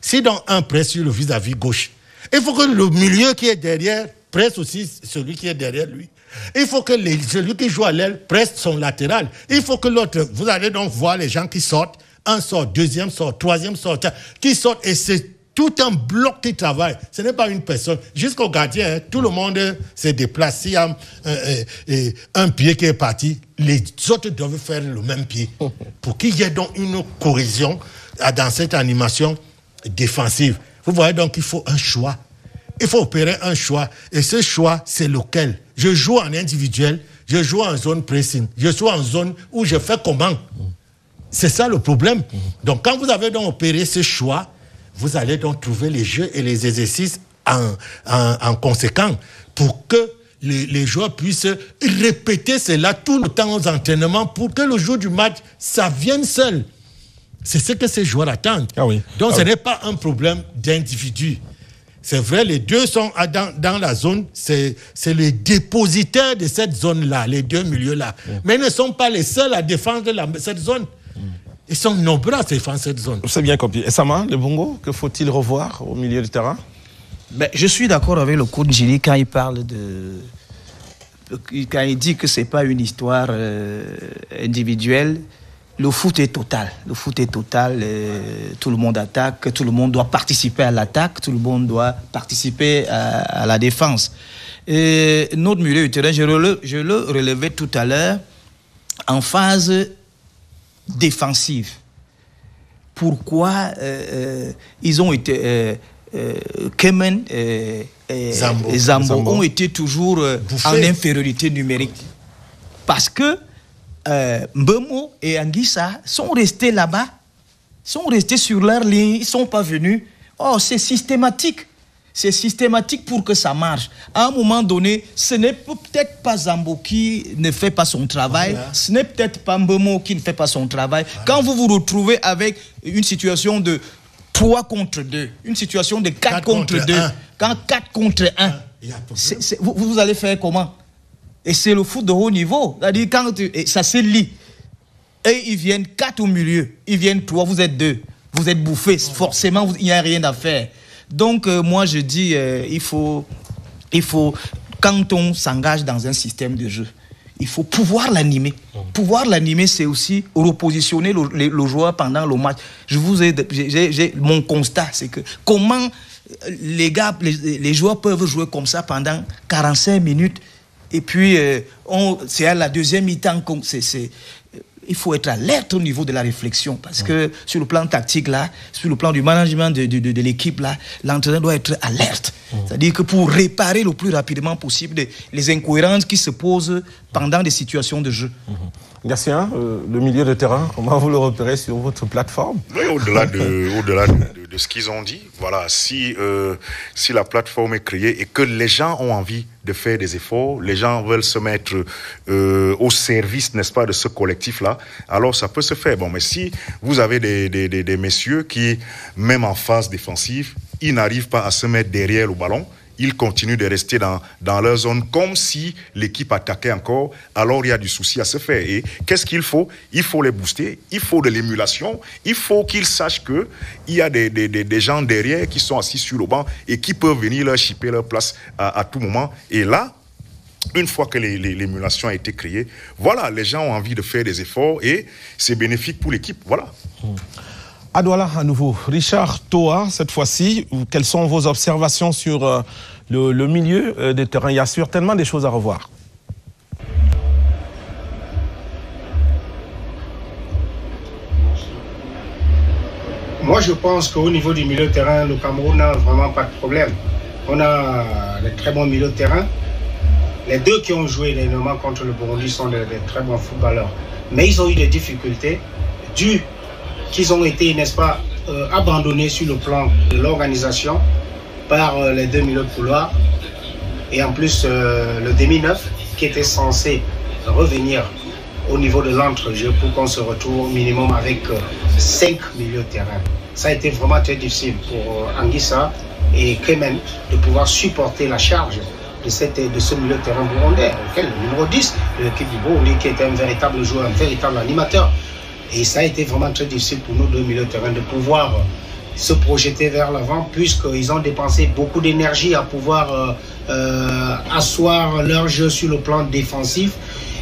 Si donc un presse sur le vis-à-vis gauche, il faut que le milieu qui est derrière presse aussi celui qui est derrière lui. Il faut que celui qui joue à l'aile presse son latéral. Il faut que l'autre, vous allez donc voir les gens qui sortent, un sort, deuxième sort, troisième sort, qui sortent et c'est tout un bloc qui travaille. Ce n'est pas une personne. Jusqu'au gardien, tout le monde se déplace. S'il y a un pied qui est parti, les autres doivent faire le même pied pour qu'il y ait donc une cohésion dans cette animation défensive. Vous voyez donc qu'il faut un choix. Il faut opérer un choix. Et ce choix, c'est lequel? Je joue en individuel, je joue en zone pressing, je joue en zone où je fais comment? C'est ça le problème. Donc quand vous avez donc opéré ce choix, vous allez donc trouver les jeux et les exercices en conséquent pour que les joueurs puissent répéter cela tout le temps aux entraînements pour que le jour du match, ça vienne seul. C'est ce que ces joueurs attendent. Donc ce n'est pas un problème d'individu. C'est vrai, les 2 sont dans la zone, c'est les dépositaires de cette zone-là, les 2 milieux-là. Mais ils ne sont pas les seuls à défendre cette zone. Ils sont nombreux à défendre cette zone. C'est bien compris. Et Sama, le Bongo, que faut-il revoir au milieu du terrain? Je suis d'accord avec le coach Njili quand il parle quand il dit que ce n'est pas une histoire individuelle. Le foot est total. Le foot est total. Tout le monde attaque. Tout le monde doit participer à l'attaque. Tout le monde doit participer à la défense. Et notre milieu du terrain, je le relevais tout à l'heure, en phase défensive. Pourquoi ils ont été... Kemen et Zambo ont été toujours en infériorité numérique. Parce que Mbemo et Anguissa sont restés là-bas, sont restés sur leur ligne, ils ne sont pas venus. Oh, c'est systématique. C'est systématique pour que ça marche. À un moment donné, ce n'est peut-être pas Zambo qui ne fait pas son travail, ce n'est peut-être pas Mbemo qui ne fait pas son travail. Quand vous vous retrouvez avec une situation de 3 contre 2, une situation de 4 contre 2, quand 4 contre 1, vous allez faire comment? Et c'est le foot de haut niveau. C'est-à-dire quand ça se lit, et ils viennent 4 au milieu, ils viennent 3, vous êtes 2, vous êtes bouffés, forcément il n'y a rien à faire. Donc moi je dis, il faut, quand on s'engage dans un système de jeu, il faut pouvoir l'animer. Pouvoir l'animer, c'est aussi repositionner le joueur pendant le match. Mon constat, c'est que comment les joueurs peuvent jouer comme ça pendant 45 minutes et puis c'est à la deuxième mi-temps il faut être alerte au niveau de la réflexion parce que sur le plan tactique là, sur le plan du management de l'équipe là, l'entraîneur doit être alerte. C'est-à-dire que pour réparer le plus rapidement possible les incohérences qui se posent pendant des situations de jeu. Gatien, le milieu de terrain, comment vous le repérez sur votre plateforme? Oui, au-delà de ce qu'ils ont dit, voilà, si la plateforme est créée et que les gens ont envie de faire des efforts, les gens veulent se mettre au service, n'est-ce pas, de ce collectif-là, alors ça peut se faire. Bon, mais si vous avez des messieurs qui, même en phase défensive, ils n'arrivent pas à se mettre derrière le ballon, ils continuent de rester dans leur zone comme si l'équipe attaquait encore, alors il y a du souci à se faire. Et qu'est-ce qu'il faut? Il faut les booster, il faut de l'émulation, il faut qu'ils sachent qu'il y a des gens derrière qui sont assis sur le banc et qui peuvent venir leur chipper leur place à tout moment. Et là, une fois que l'émulation a été créée, voilà, les gens ont envie de faire des efforts et c'est bénéfique pour l'équipe, voilà. À Douala, à nouveau. Richard Toa, cette fois-ci, quelles sont vos observations sur le milieu des terrains? Il y a certainement des choses à revoir. Moi, je pense qu'au niveau du milieu de terrain, le Cameroun n'a vraiment pas de problème. On a des très bons milieux de terrain. Les deux qui ont joué énormément contre le Burundi sont des très bons footballeurs. Mais ils ont eu des difficultés dues qu'ils ont été, n'est-ce pas, abandonnés sur le plan de l'organisation par les deux milieux de couloir et en plus le demi-neuf qui était censé revenir au niveau de l'entrejeu pour qu'on se retrouve au minimum avec 5 milieux de terrain. Ça a été vraiment très difficile pour Anguissa et Kemen de pouvoir supporter la charge de ce milieu de terrain burundais, auquel le numéro 10 de l'équipe du Burundi qui était un véritable joueur, un véritable animateur. Et ça a été vraiment très difficile pour nous deux milieux de terrain de pouvoir se projeter vers l'avant puisqu'ils ont dépensé beaucoup d'énergie à pouvoir asseoir leur jeu sur le plan défensif.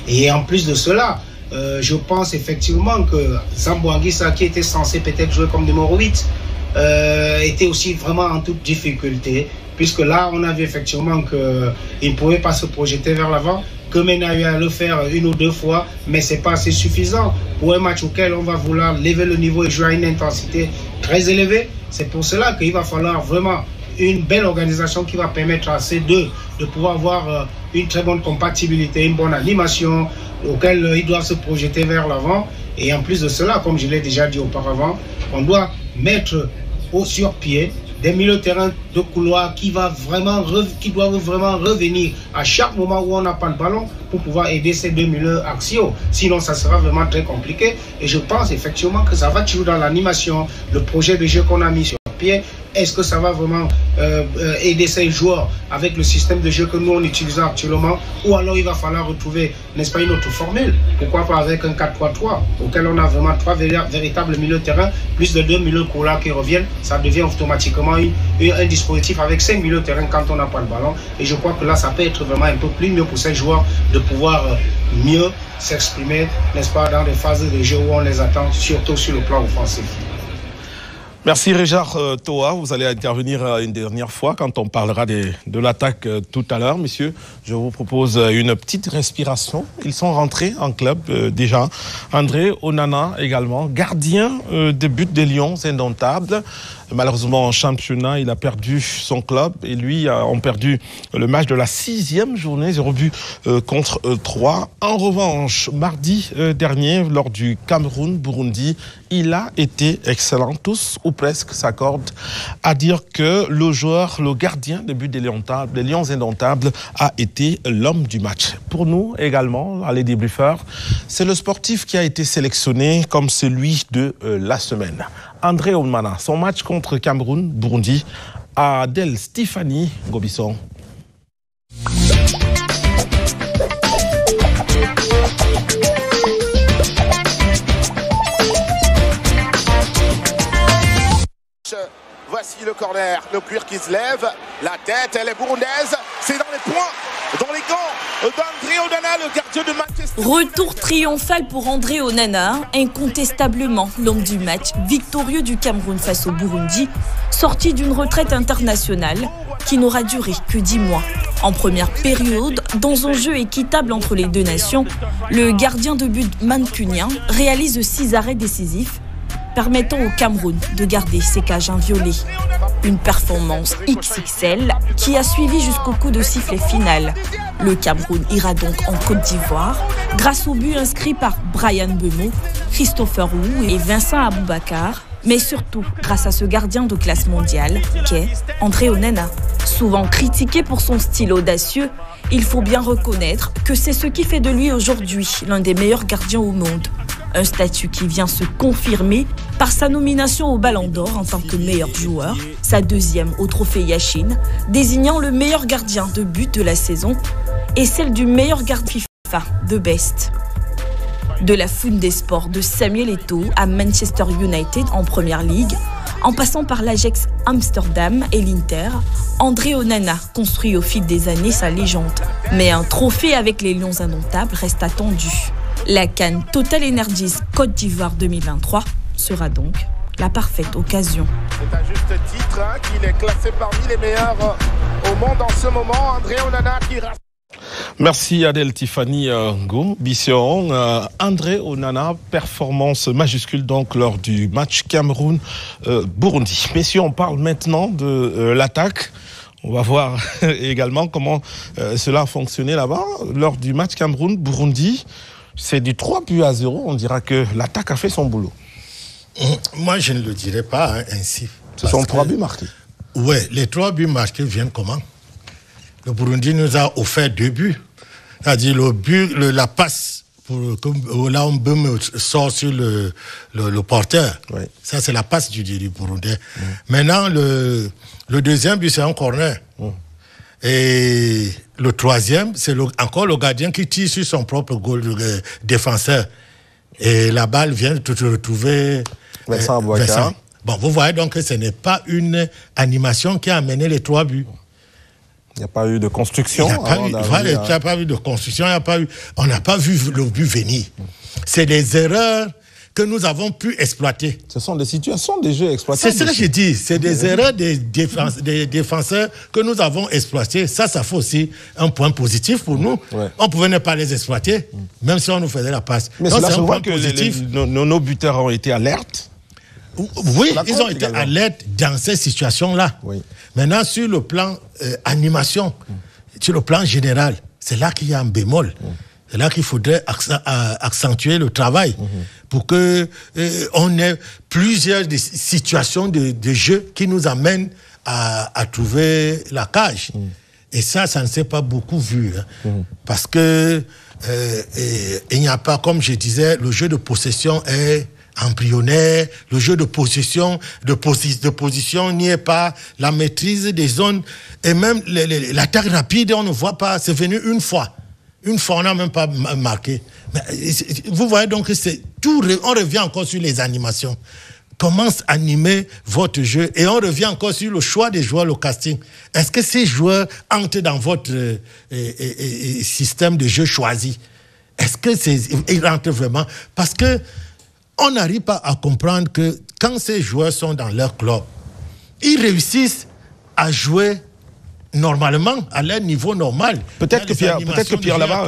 Et en plus de cela, je pense effectivement que Zambo Anguissa, qui était censé peut-être jouer comme numéro 8, était aussi vraiment en toute difficulté puisque là, on a vu effectivement qu'il ne pouvait pas se projeter vers l'avant. Kemen a eu à le faire 1 ou 2 fois, mais ce n'est pas assez suffisant pour un match auquel on va vouloir lever le niveau et jouer à une intensité très élevée. C'est pour cela qu'il va falloir vraiment une belle organisation qui va permettre à ces deux de pouvoir avoir une très bonne compatibilité, une bonne animation auquel ils doivent se projeter vers l'avant. Et en plus de cela, comme je l'ai déjà dit auparavant, on doit mettre sur pied des milieux de terrain de couloir qui doivent vraiment revenir à chaque moment où on n'a pas le ballon pour pouvoir aider ces deux milieux axiaux. Sinon, ça sera vraiment très compliqué. Et je pense effectivement que ça va toujours dans l'animation, le projet de jeu qu'on a mis sur pied. Est-ce que ça va vraiment aider ces joueurs avec le système de jeu que nous on utilise actuellement, ou alors il va falloir retrouver, n'est-ce pas, une autre formule? Pourquoi pas avec un 4-3-3 auquel on a vraiment 3 véritables milieux de terrain, plus de 2 milieux de coureurs qui reviennent, ça devient automatiquement un dispositif avec 5 milieux de terrain quand on n'a pas le ballon. Et je crois que là, ça peut être vraiment un peu plus mieux pour ces joueurs de pouvoir mieux s'exprimer, n'est-ce pas, dans des phases de jeu où on les attend, surtout sur le plan offensif. Merci Richard Toa, vous allez intervenir une dernière fois quand on parlera de l'attaque tout à l'heure. Messieurs, je vous propose une petite respiration. Ils sont rentrés en club déjà. André Onana également, gardien de but des Lions indomptables. Malheureusement en championnat, il a perdu son club et lui ont perdu le match de la 6e journée, 0 but contre 3. En revanche, mardi dernier, lors du Cameroun-Burundi, il a été excellent. Tous ou presque s'accordent à dire que le joueur, le gardien de but des Lions indomptables a été l'homme du match. Pour nous également, à les débriefeurs, c'est le sportif qui a été sélectionné comme celui de la semaine. André Onana, son match contre Cameroun, Burundi, Adèle Stéphanie Gobisson. Voici le corner, le cuir qui se lève, la tête, elle est burundaise, c'est dans les poings, dans les gants d'André Onana, le gardien de Manchester. Retour triomphal pour André Onana, incontestablement l'homme du match, victorieux du Cameroun face au Burundi, sorti d'une retraite internationale qui n'aura duré que 10 mois. En première période, dans un jeu équitable entre les deux nations, le gardien de but mancunien réalise 6 arrêts décisifs, permettant au Cameroun de garder ses cages inviolées. Une performance XXL qui a suivi jusqu'au coup de sifflet final. Le Cameroun ira donc en Côte d'Ivoire grâce au but inscrit par Bryan Mbeumo, Christopher Wu et Vincent Aboubakar, mais surtout grâce à ce gardien de classe mondiale qu'est André Onana. Souvent critiqué pour son style audacieux, il faut bien reconnaître que c'est ce qui fait de lui aujourd'hui l'un des meilleurs gardiens au monde. Un statut qui vient se confirmer par sa nomination au Ballon d'Or en tant que meilleur joueur, sa 2e au trophée Yashin, désignant le meilleur gardien de but de la saison, et celle du meilleur gardien FIFA de Best. De la foule des sports de Samuel Eto'o à Manchester United en Première Ligue, en passant par l'Ajax Amsterdam et l'Inter, André Onana construit au fil des années sa légende. Mais un trophée avec les Lions indomptables reste attendu. La CAN Total Energies Côte d'Ivoire 2023 sera donc la parfaite occasion. C'est à juste titre qu'il est classé parmi les meilleurs au monde en ce moment. André Onana qui reste. Merci Adèle Tiffany Gobisson. André Onana, performance majuscule donc lors du match Cameroun-Burundi. Messieurs, on parle maintenant de l'attaque. On va voir également comment cela a fonctionné là-bas. Lors du match Cameroun-Burundi, c'est du 3-0. On dira que l'attaque a fait son boulot. Moi, je ne le dirais pas ainsi. Ce sont 3 buts marqués. Oui, les 3 buts marqués viennent comment? Le Burundi nous a offert 2 buts. C'est-à-dire le but, la passe, là on Mbeumo sort sur le porteur. Oui. Ça, c'est la passe du Burundais. Maintenant, le 2e but, c'est un corner. Et le 3e, c'est encore le gardien qui tire sur son propre goal défenseur. Et la balle vient de te retrouver Vincent Aboubakar. Bon, vous voyez donc que ce n'est pas une animation qui a amené les 3 buts. Il n'y a pas eu de construction. Il n'y a pas eu de construction, on n'a pas vu le but venir. C'est des erreurs que nous avons pu exploiter. Ce sont des situations de jeu exploitées. C'est ce que je dis. C'est des erreurs des défenseurs que nous avons exploitées. Ça fait aussi un point positif pour nous. Ouais. On pouvait ne pas les exploiter, même si on nous faisait la passe. Mais c'est un point positif. Nos buteurs ont été alertes. Oui, ils ont été alertes dans ces situations-là. Oui. Maintenant, sur le plan animation, sur le plan général, c'est là qu'il y a un bémol. C'est là qu'il faudrait accentuer le travail pour que on ait plusieurs situations de jeu qui nous amènent à trouver la cage. Et ça ne s'est pas beaucoup vu. Parce que il n'y a pas, comme je disais, le jeu de possession est embryonnaire, le jeu de position n'y est pas, la maîtrise des zones, et même l'attaque rapide, on ne voit pas, c'est venu une fois, on n'a même pas marqué. Mais, vous voyez donc que c'est tout, on revient encore sur les animations. Comment animer votre jeu? Et on revient encore sur le choix des joueurs, le casting. Est-ce que ces joueurs entrent dans votre système de jeu choisi? Est-ce qu'ils rentrent vraiment? Parce que on n'arrive pas à comprendre que quand ces joueurs sont dans leur club, ils réussissent à jouer normalement, à leur niveau normal. Peut-être que Pierre là-bas,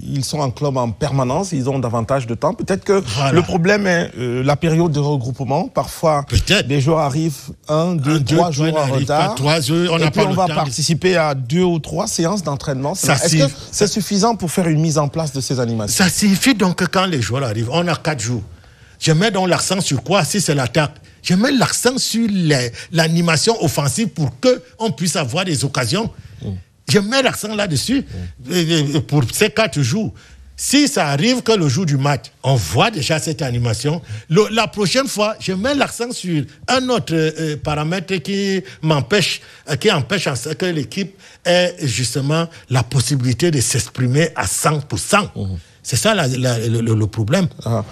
ils sont en club en permanence, ils ont davantage de temps. Peut-être que le problème est la période de regroupement. Parfois, des joueurs arrivent 1, 2, 3 jours en retard. Et puis on va participer à 2 ou 3 séances d'entraînement. Est-ce que c'est suffisant pour faire une mise en place de ces animations? Ça suffit donc que quand les joueurs arrivent, on a 4 jours. Je mets donc l'accent sur quoi? Si c'est l'attaque, je mets l'accent sur l'animation offensive pour qu'on puisse avoir des occasions. Je mets l'accent là-dessus pour ces 4 jours. Si ça arrive que le jour du match, on voit déjà cette animation, la prochaine fois, je mets l'accent sur un autre paramètre qui empêche que l'équipe ait justement la possibilité de s'exprimer à 100%. C'est ça le problème.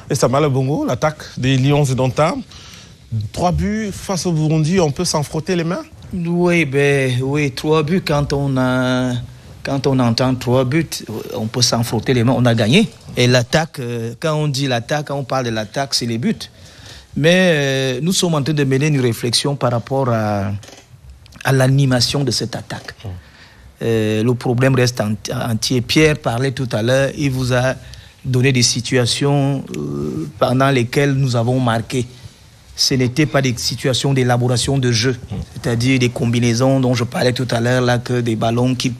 Et Samuel Bongo, l'attaque des Lions Indomptables, 3 buts face au Burundi, on peut s'en frotter les mains? Oui, 3 buts, quand on entend 3 buts, on peut s'en frotter les mains, on a gagné. Et l'attaque, quand on dit l'attaque, quand on parle de l'attaque, c'est les buts. Mais nous sommes en train de mener une réflexion par rapport à l'animation de cette attaque. Le problème reste entier. Pierre parlait tout à l'heure, il vous a donné des situations pendant lesquelles nous avons marqué. Ce n'étaient pas des situations d'élaboration de jeu, c'est-à-dire des combinaisons dont je parlais tout à l'heure, là, que des ballons qui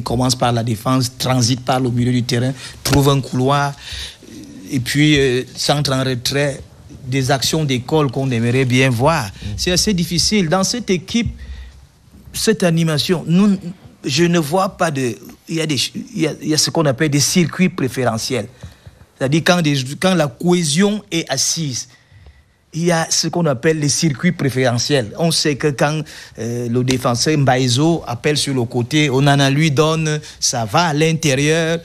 commencent par la défense, transitent par le milieu du terrain, trouvent un couloir, et puis s'entrent en retrait, des actions d'école qu'on aimerait bien voir. C'est assez difficile. Dans cette équipe, cette animation, je ne vois pas de... Il y a ce qu'on appelle des circuits préférentiels. C'est-à-dire quand la cohésion est assise, il y a ce qu'on appelle les circuits préférentiels. On sait que quand le défenseur Mbaïzo appelle sur le côté, Onana lui donne, ça va à l'intérieur,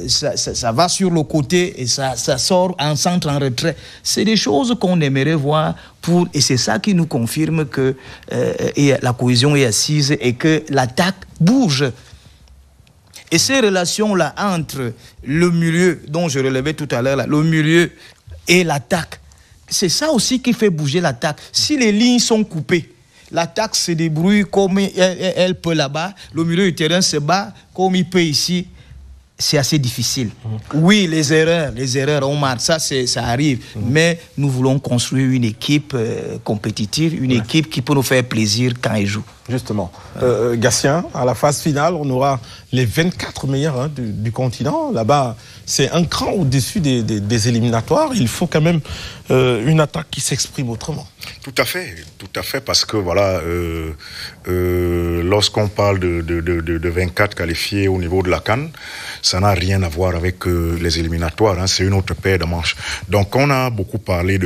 ça va sur le côté et ça sort en centre, en retrait. C'est des choses qu'on aimerait voir et c'est ça qui nous confirme que la cohésion est assise et que l'attaque bouge. Et ces relations-là entre le milieu, dont je relevais tout à l'heure, le milieu et l'attaque, c'est ça aussi qui fait bouger l'attaque. Si les lignes sont coupées, l'attaque se débrouille comme elle peut là-bas, le milieu du terrain se bat comme il peut ici. C'est assez difficile. Oui, les erreurs, on marque, ça arrive. Mais nous voulons construire une équipe compétitive, une équipe qui peut nous faire plaisir quand elle joue. Justement. Gatien, à la phase finale, on aura les 24 meilleurs du continent. Là-bas, c'est un cran au-dessus des éliminatoires. Il faut quand même une attaque qui s'exprime autrement. Tout à fait, parce que voilà, lorsqu'on parle de 24 qualifiés au niveau de la CAN, ça n'a rien à voir avec les éliminatoires, c'est une autre paire de manches. Donc on a beaucoup parlé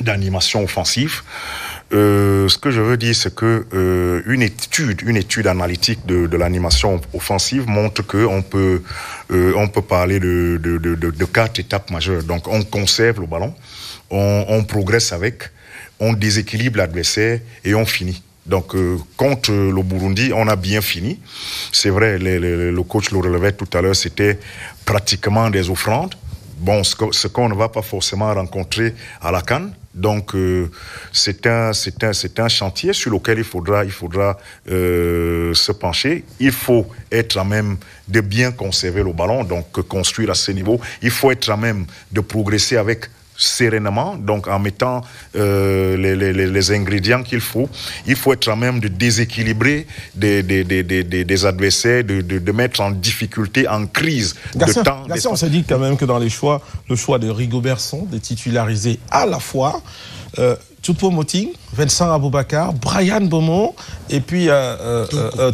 d'animation offensive. Ce que je veux dire, c'est que une étude analytique de l'animation offensive montre que on peut parler de 4 étapes majeures. Donc on conserve le ballon, on progresse avec, on déséquilibre l'adversaire et on finit. Donc contre le Burundi, on a bien fini. C'est vrai, le coach le relevait tout à l'heure, c'était pratiquement des offrandes. Bon, ce qu'on ne va pas forcément rencontrer à la CAN. Donc c'est un chantier sur lequel il faudra se pencher. Il faut être à même de bien conserver le ballon, donc construire à ce niveau. Il faut être à même de progresser avec sereinement, donc en mettant les ingrédients qu'il faut. Il faut être à même de déséquilibrer des adversaires, de mettre en difficulté, en crise de temps. On se dit quand même que dans le choix de Rigobert Song, de titulariser à la fois Choupo-Moting, Vincent Aboubakar, Brian Bomo et puis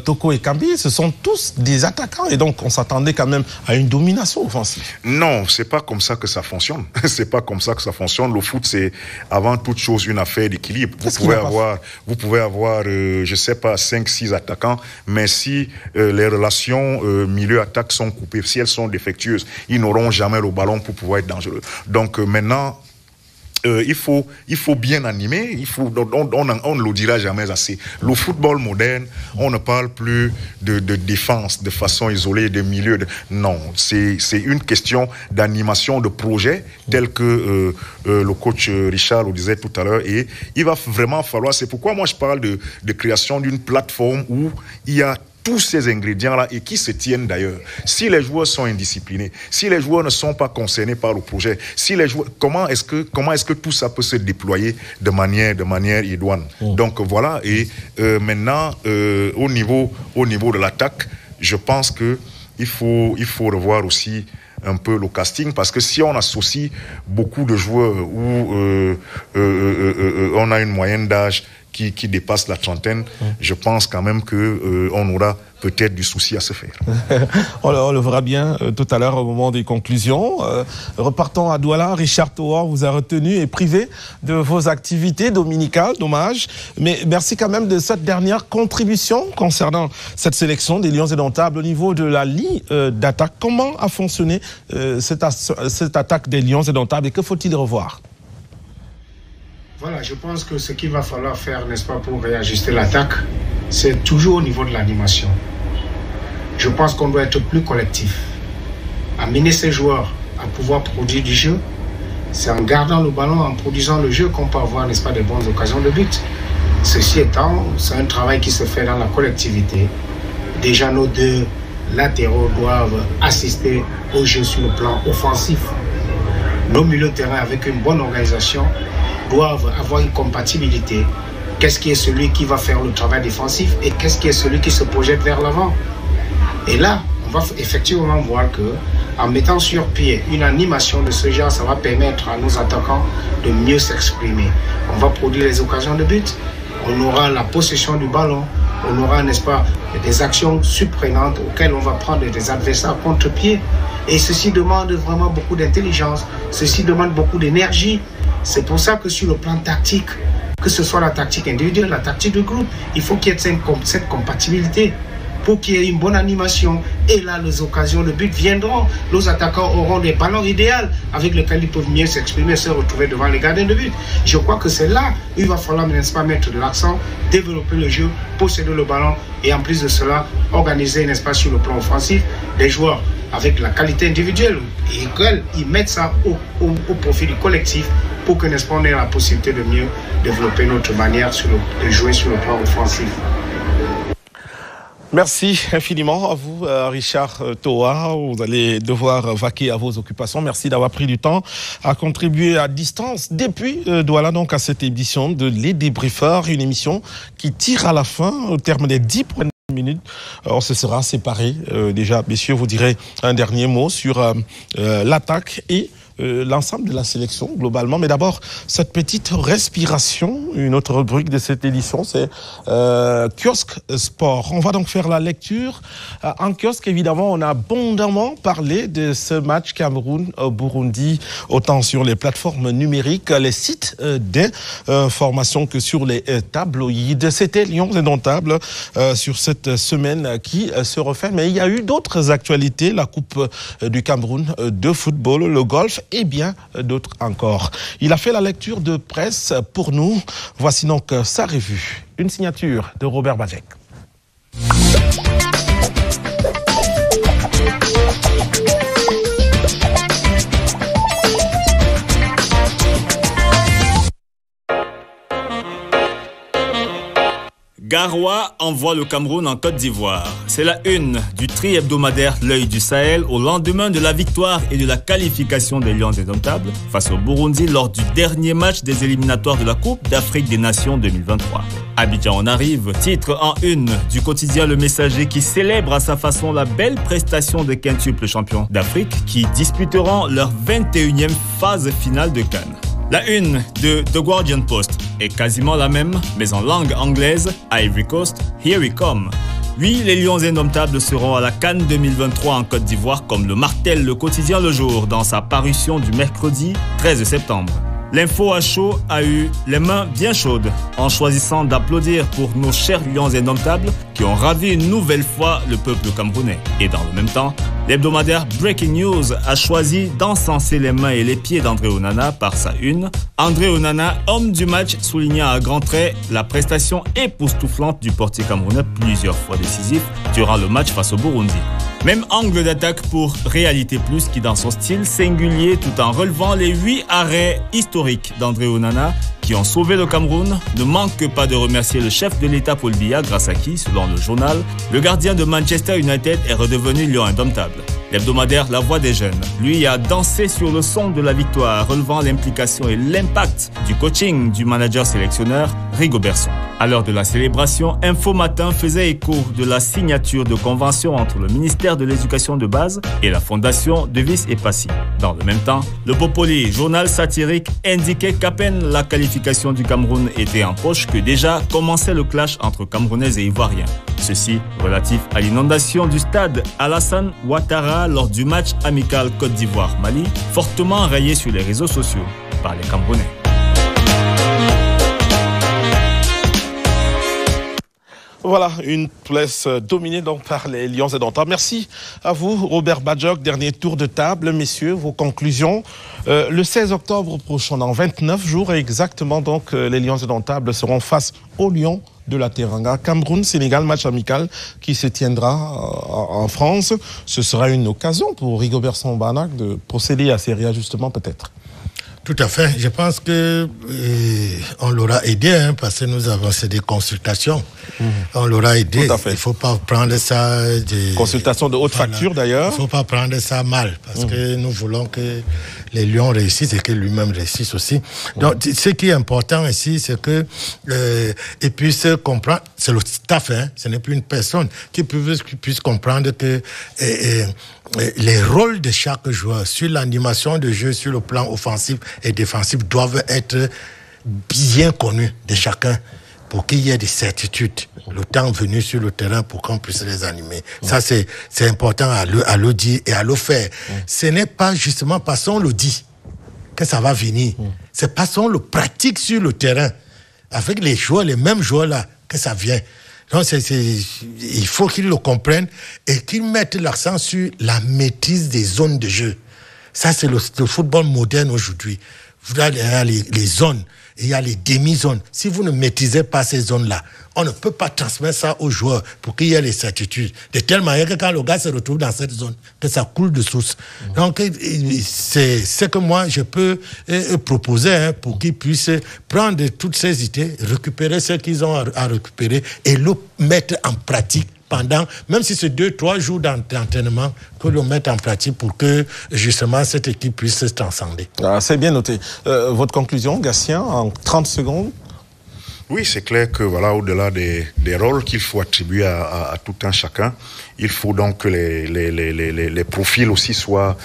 Toko Ekambi, ce sont tous des attaquants et donc on s'attendait quand même à une domination offensive. Non, c'est pas comme ça que ça fonctionne. C'est pas comme ça que ça fonctionne. Le foot, c'est avant toute chose une affaire d'équilibre. Vous pouvez avoir, je sais pas, 5-6 attaquants, mais si les relations milieu-attaque sont coupées, si elles sont défectueuses, ils n'auront jamais le ballon pour pouvoir être dangereux. Donc maintenant, il faut bien animer, on ne le dira jamais assez. Le football moderne, on ne parle plus de défense de façon isolée, de milieu. Non, c'est une question d'animation, de projet, tel que le coach Richard le disait tout à l'heure. Et il va vraiment falloir, c'est pourquoi moi je parle de création d'une plateforme où il y a tous ces ingrédients-là et qui se tiennent d'ailleurs. Si les joueurs sont indisciplinés, si les joueurs ne sont pas concernés par le projet, si les joueurs, comment est-ce que tout ça peut se déployer de manière idoine. Donc voilà. Et maintenant, au niveau de l'attaque, je pense que il faut revoir aussi un peu le casting, parce que si on associe beaucoup de joueurs où on a une moyenne d'âge qui dépasse la trentaine, je pense quand même qu'on aura peut-être du souci à se faire. On le verra bien tout à l'heure au moment des conclusions. Repartons à Douala. Richard Toa vous a retenu et privé de vos activités dominicales, dommage. Mais merci quand même de cette dernière contribution concernant cette sélection des Lions indomptables au niveau de la ligne d'attaque. Comment a fonctionné cette attaque des Lions indomptables et que faut-il revoir? Voilà, je pense que ce qu'il va falloir faire, n'est-ce pas, pour réajuster l'attaque, c'est toujours au niveau de l'animation. Je pense qu'on doit être plus collectif. Amener ces joueurs à pouvoir produire du jeu, c'est en gardant le ballon, en produisant le jeu qu'on peut avoir, n'est-ce pas, des bonnes occasions de but. Ceci étant, c'est un travail qui se fait dans la collectivité. Déjà, nos deux latéraux doivent assister au jeu sur le plan offensif. Nos milieux de terrain, avec une bonne organisation, doivent avoir une compatibilité. Qu'est-ce qui est celui qui va faire le travail défensif et qu'est-ce qui est celui qui se projette vers l'avant. Et là, on va effectivement voir que en mettant sur pied une animation de ce genre, ça va permettre à nos attaquants de mieux s'exprimer. On va produire les occasions de but, on aura la possession du ballon, on aura, n'est-ce pas, des actions surprenantes auxquelles on va prendre des adversaires contre-pied. Et ceci demande vraiment beaucoup d'intelligence, ceci demande beaucoup d'énergie. C'est pour ça que sur le plan tactique, que ce soit la tactique individuelle, la tactique de groupe, il faut qu'il y ait cette compatibilité pour qu'il y ait une bonne animation. Et là, les occasions de but viendront. Nos attaquants auront des ballons idéaux avec lesquels ils peuvent mieux s'exprimer, se retrouver devant les gardiens de but. Je crois que c'est là où il va falloir, n'est-ce pas, mettre de l'accent, développer le jeu, posséder le ballon et en plus de cela, organiser, n'est-ce pas, sur le plan offensif, des joueurs avec la qualité individuelle et qu'ils mettent ça au profit du collectif pour que, n'est-ce pas, on ait la possibilité de mieux développer notre manière de jouer sur le plan offensif. Merci infiniment à vous, Richard Toa. Vous allez devoir vaquer à vos occupations. Merci d'avoir pris du temps à contribuer à distance depuis Douala, donc à cette édition de Les Débriefeurs, une émission qui tire à la fin au terme des 10 premières minutes. On se sera séparés. Déjà, messieurs, vous direz un dernier mot sur l'attaque et l'ensemble de la sélection globalement. Mais d'abord, cette petite respiration, une autre rubrique de cette édition, c'est Kiosque Sport. On va donc faire la lecture. En kiosque, évidemment, on a abondamment parlé de ce match Cameroun-Burundi, autant sur les plateformes numériques, les sites d'information que sur les tabloïds. C'était Lions indomptables sur cette semaine qui se refait. Mais il y a eu d'autres actualités, la Coupe du Cameroun de football, le golf, et bien d'autres encore. Il a fait la lecture de presse pour nous. Voici donc sa revue. Une signature de Robert Bajek. Garoua envoie le Cameroun en Côte d'Ivoire. C'est la une du tri-hebdomadaire L'Œil du Sahel au lendemain de la victoire et de la qualification des Lions indomptables face au Burundi lors du dernier match des éliminatoires de la Coupe d'Afrique des Nations 2023. Abidjan on arrive, titre en une du quotidien Le Messager qui célèbre à sa façon la belle prestation des quintuples champions d'Afrique qui disputeront leur 21e phase finale de CAN. La une de The Guardian Post est quasiment la même, mais en langue anglaise, Ivory Coast, Here We Come. Oui, les Lions indomptables seront à la CAN 2023 en Côte d'Ivoire, comme le martèle le quotidien Le Jour dans sa parution du mercredi 13 septembre. L'info à chaud a eu les mains bien chaudes en choisissant d'applaudir pour nos chers Lions indomptables qui ont ravi une nouvelle fois le peuple camerounais. Et dans le même temps, l'hebdomadaire Breaking News a choisi d'encenser les mains et les pieds d'André Onana par sa une. André Onana, homme du match, souligna à grands traits la prestation époustouflante du portier camerounais plusieurs fois décisif durant le match face au Burundi. Même angle d'attaque pour Réalité Plus qui, dans son style singulier tout en relevant les 8 arrêts historiques d'André Onana qui ont sauvé le Cameroun, ne manque pas de remercier le chef de l'État Paul Biya, grâce à qui, selon le journal, le gardien de Manchester United est redevenu lion indomptable. L'hebdomadaire La Voix des Jeunes, lui, a dansé sur le son de la victoire, relevant l'implication et l'impact du coaching du manager sélectionneur Rigobert Song. À l'heure de la célébration, Info Matin faisait écho de la signature de convention entre le ministère de l'Éducation de base et la fondation Devis et Passy. Dans le même temps, le Popoli, journal satirique, indiquait qu'à peine la qualification du Cameroun était en poche que déjà commençait le clash entre Camerounais et Ivoiriens. Ceci relatif à l'inondation du stade Alassane Ouattara lors du match amical Côte d'Ivoire-Mali, fortement rayé sur les réseaux sociaux par les Camerounais. Voilà, une place dominée donc par les Lions indomptables. Merci à vous, Robert Badjock. Dernier tour de table, messieurs, vos conclusions. Le 16 octobre prochain, dans 29 jours exactement, donc les Lions indomptables seront face aux Lions de la Teranga. Cameroun-Sénégal, match amical qui se tiendra en France. Ce sera une occasion pour Rigobert Song de procéder à ces réajustements peut-être. Tout à fait. Je pense que on l'aura aidé, parce que nous avons fait des consultations. On l'aura aidé. Il ne faut pas prendre ça... Consultation de haute facture d'ailleurs. Il ne faut pas prendre ça mal, parce que nous voulons que les Lions réussissent et que lui-même réussisse aussi. Donc, ce qui est important ici, c'est que ils puissent comprendre, c'est le staff, ce n'est plus une personne, qui puisse comprendre que les rôles de chaque joueur sur l'animation de jeu, sur le plan offensif et défensif doivent être bien connus de chacun pour qu'il y ait des certitudes le temps venu sur le terrain pour qu'on puisse les animer. Ça, c'est important à le dire et à le faire. Ce n'est pas justement parce qu'on le dit que ça va venir. C'est parce qu'on le pratique sur le terrain avec les joueurs, les mêmes joueurs là, que ça vient. Donc, il faut qu'ils le comprennent et qu'ils mettent l'accent sur la maîtrise des zones de jeu. Ça, c'est le football moderne aujourd'hui. Vous avez les zones et il y a les demi-zones. Si vous ne maîtrisez pas ces zones-là, on ne peut pas transmettre ça aux joueurs pour qu'il y ait les certitudes. De telle manière que quand le gars se retrouve dans cette zone, que ça coule de source. Donc, c'est ce que moi, je peux proposer pour qu'ils puissent prendre toutes ces idées, récupérer ce qu'ils ont à récupérer et le mettre en pratique pendant, même si c'est 2-3 jours d'entraînement, que l'on mette en pratique pour que, justement, cette équipe puisse se transcender. Ah, c'est bien noté. Votre conclusion, Gatien, en 30 secondes? Oui, c'est clair que voilà, au-delà des rôles qu'il faut attribuer à tout un chacun, il faut donc que les profils aussi soient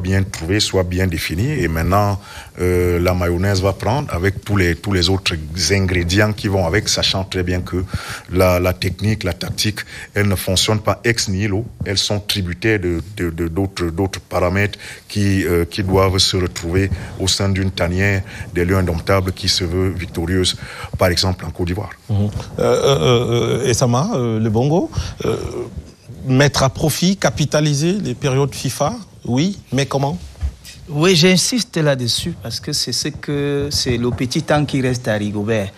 bien trouvés, soient bien définis. Et maintenant, la mayonnaise va prendre avec tous les autres ingrédients qui vont avec, sachant très bien que la technique, la tactique, elles ne fonctionnent pas ex nihilo. Elles sont tributaires d'autres paramètres qui doivent se retrouver au sein d'une tanière des Lions indomptables qui se veut victorieuse, par exemple en Côte d'Ivoire. Essama, le Bongo, mettre à profit, capitaliser les périodes FIFA, oui, mais comment? Oui, j'insiste là-dessus parce que c'est le petit temps qui reste à Rigobert.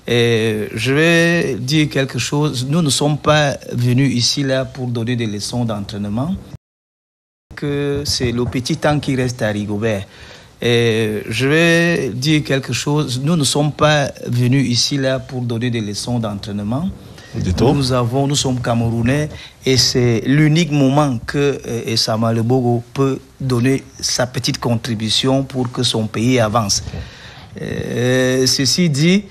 Et je vais dire quelque chose. Nous ne sommes pas venus ici là pour donner des leçons d'entraînement. Que c'est le petit temps qui reste à Rigobert. Et je vais dire quelque chose. Nous ne sommes pas venus ici là pour donner des leçons d'entraînement. Nous sommes Camerounais et c'est l'unique moment que Essama Le Bogo peut donner sa petite contribution pour que son pays avance. Ceci dit,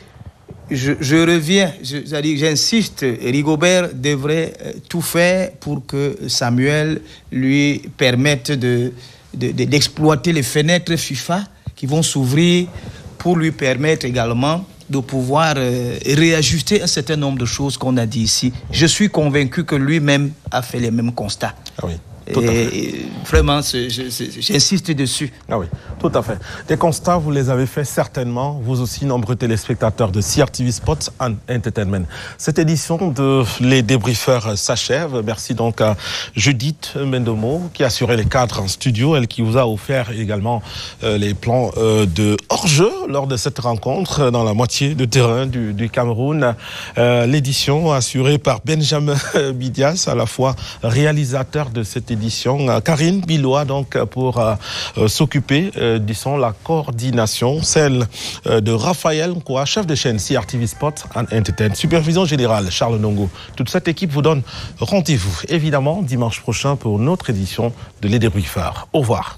je reviens, j'insiste, Rigobert devrait tout faire pour que Samuel lui permette d'exploiter les fenêtres FIFA qui vont s'ouvrir pour lui permettre également de pouvoir réajuster un certain nombre de choses qu'on a dit ici. Je suis convaincu que lui-même a fait les mêmes constats. Ah oui. Et vraiment, j'insiste dessus. Ah oui, tout à fait. Des constats, vous les avez faits certainement, vous aussi, nombreux téléspectateurs de CRTV Sports and Entertainment. Cette édition de Les Débriefeurs s'achève. Merci donc à Judith Mendomo qui a assuré les cadres en studio, elle qui vous a offert également les plans de hors-jeu lors de cette rencontre dans la moitié de terrain du Cameroun. L'édition assurée par Benjamin Bidias, à la fois réalisateur de cette édition, Karine Bilois donc pour s'occuper, disons, la coordination, celle de Raphaël Nkoa, chef de chaîne CRTV Sports and Entertainment, supervision générale Charles Nongo. Toute cette équipe vous donne rendez-vous évidemment dimanche prochain pour une autre édition de Les Débriefeurs. Au revoir.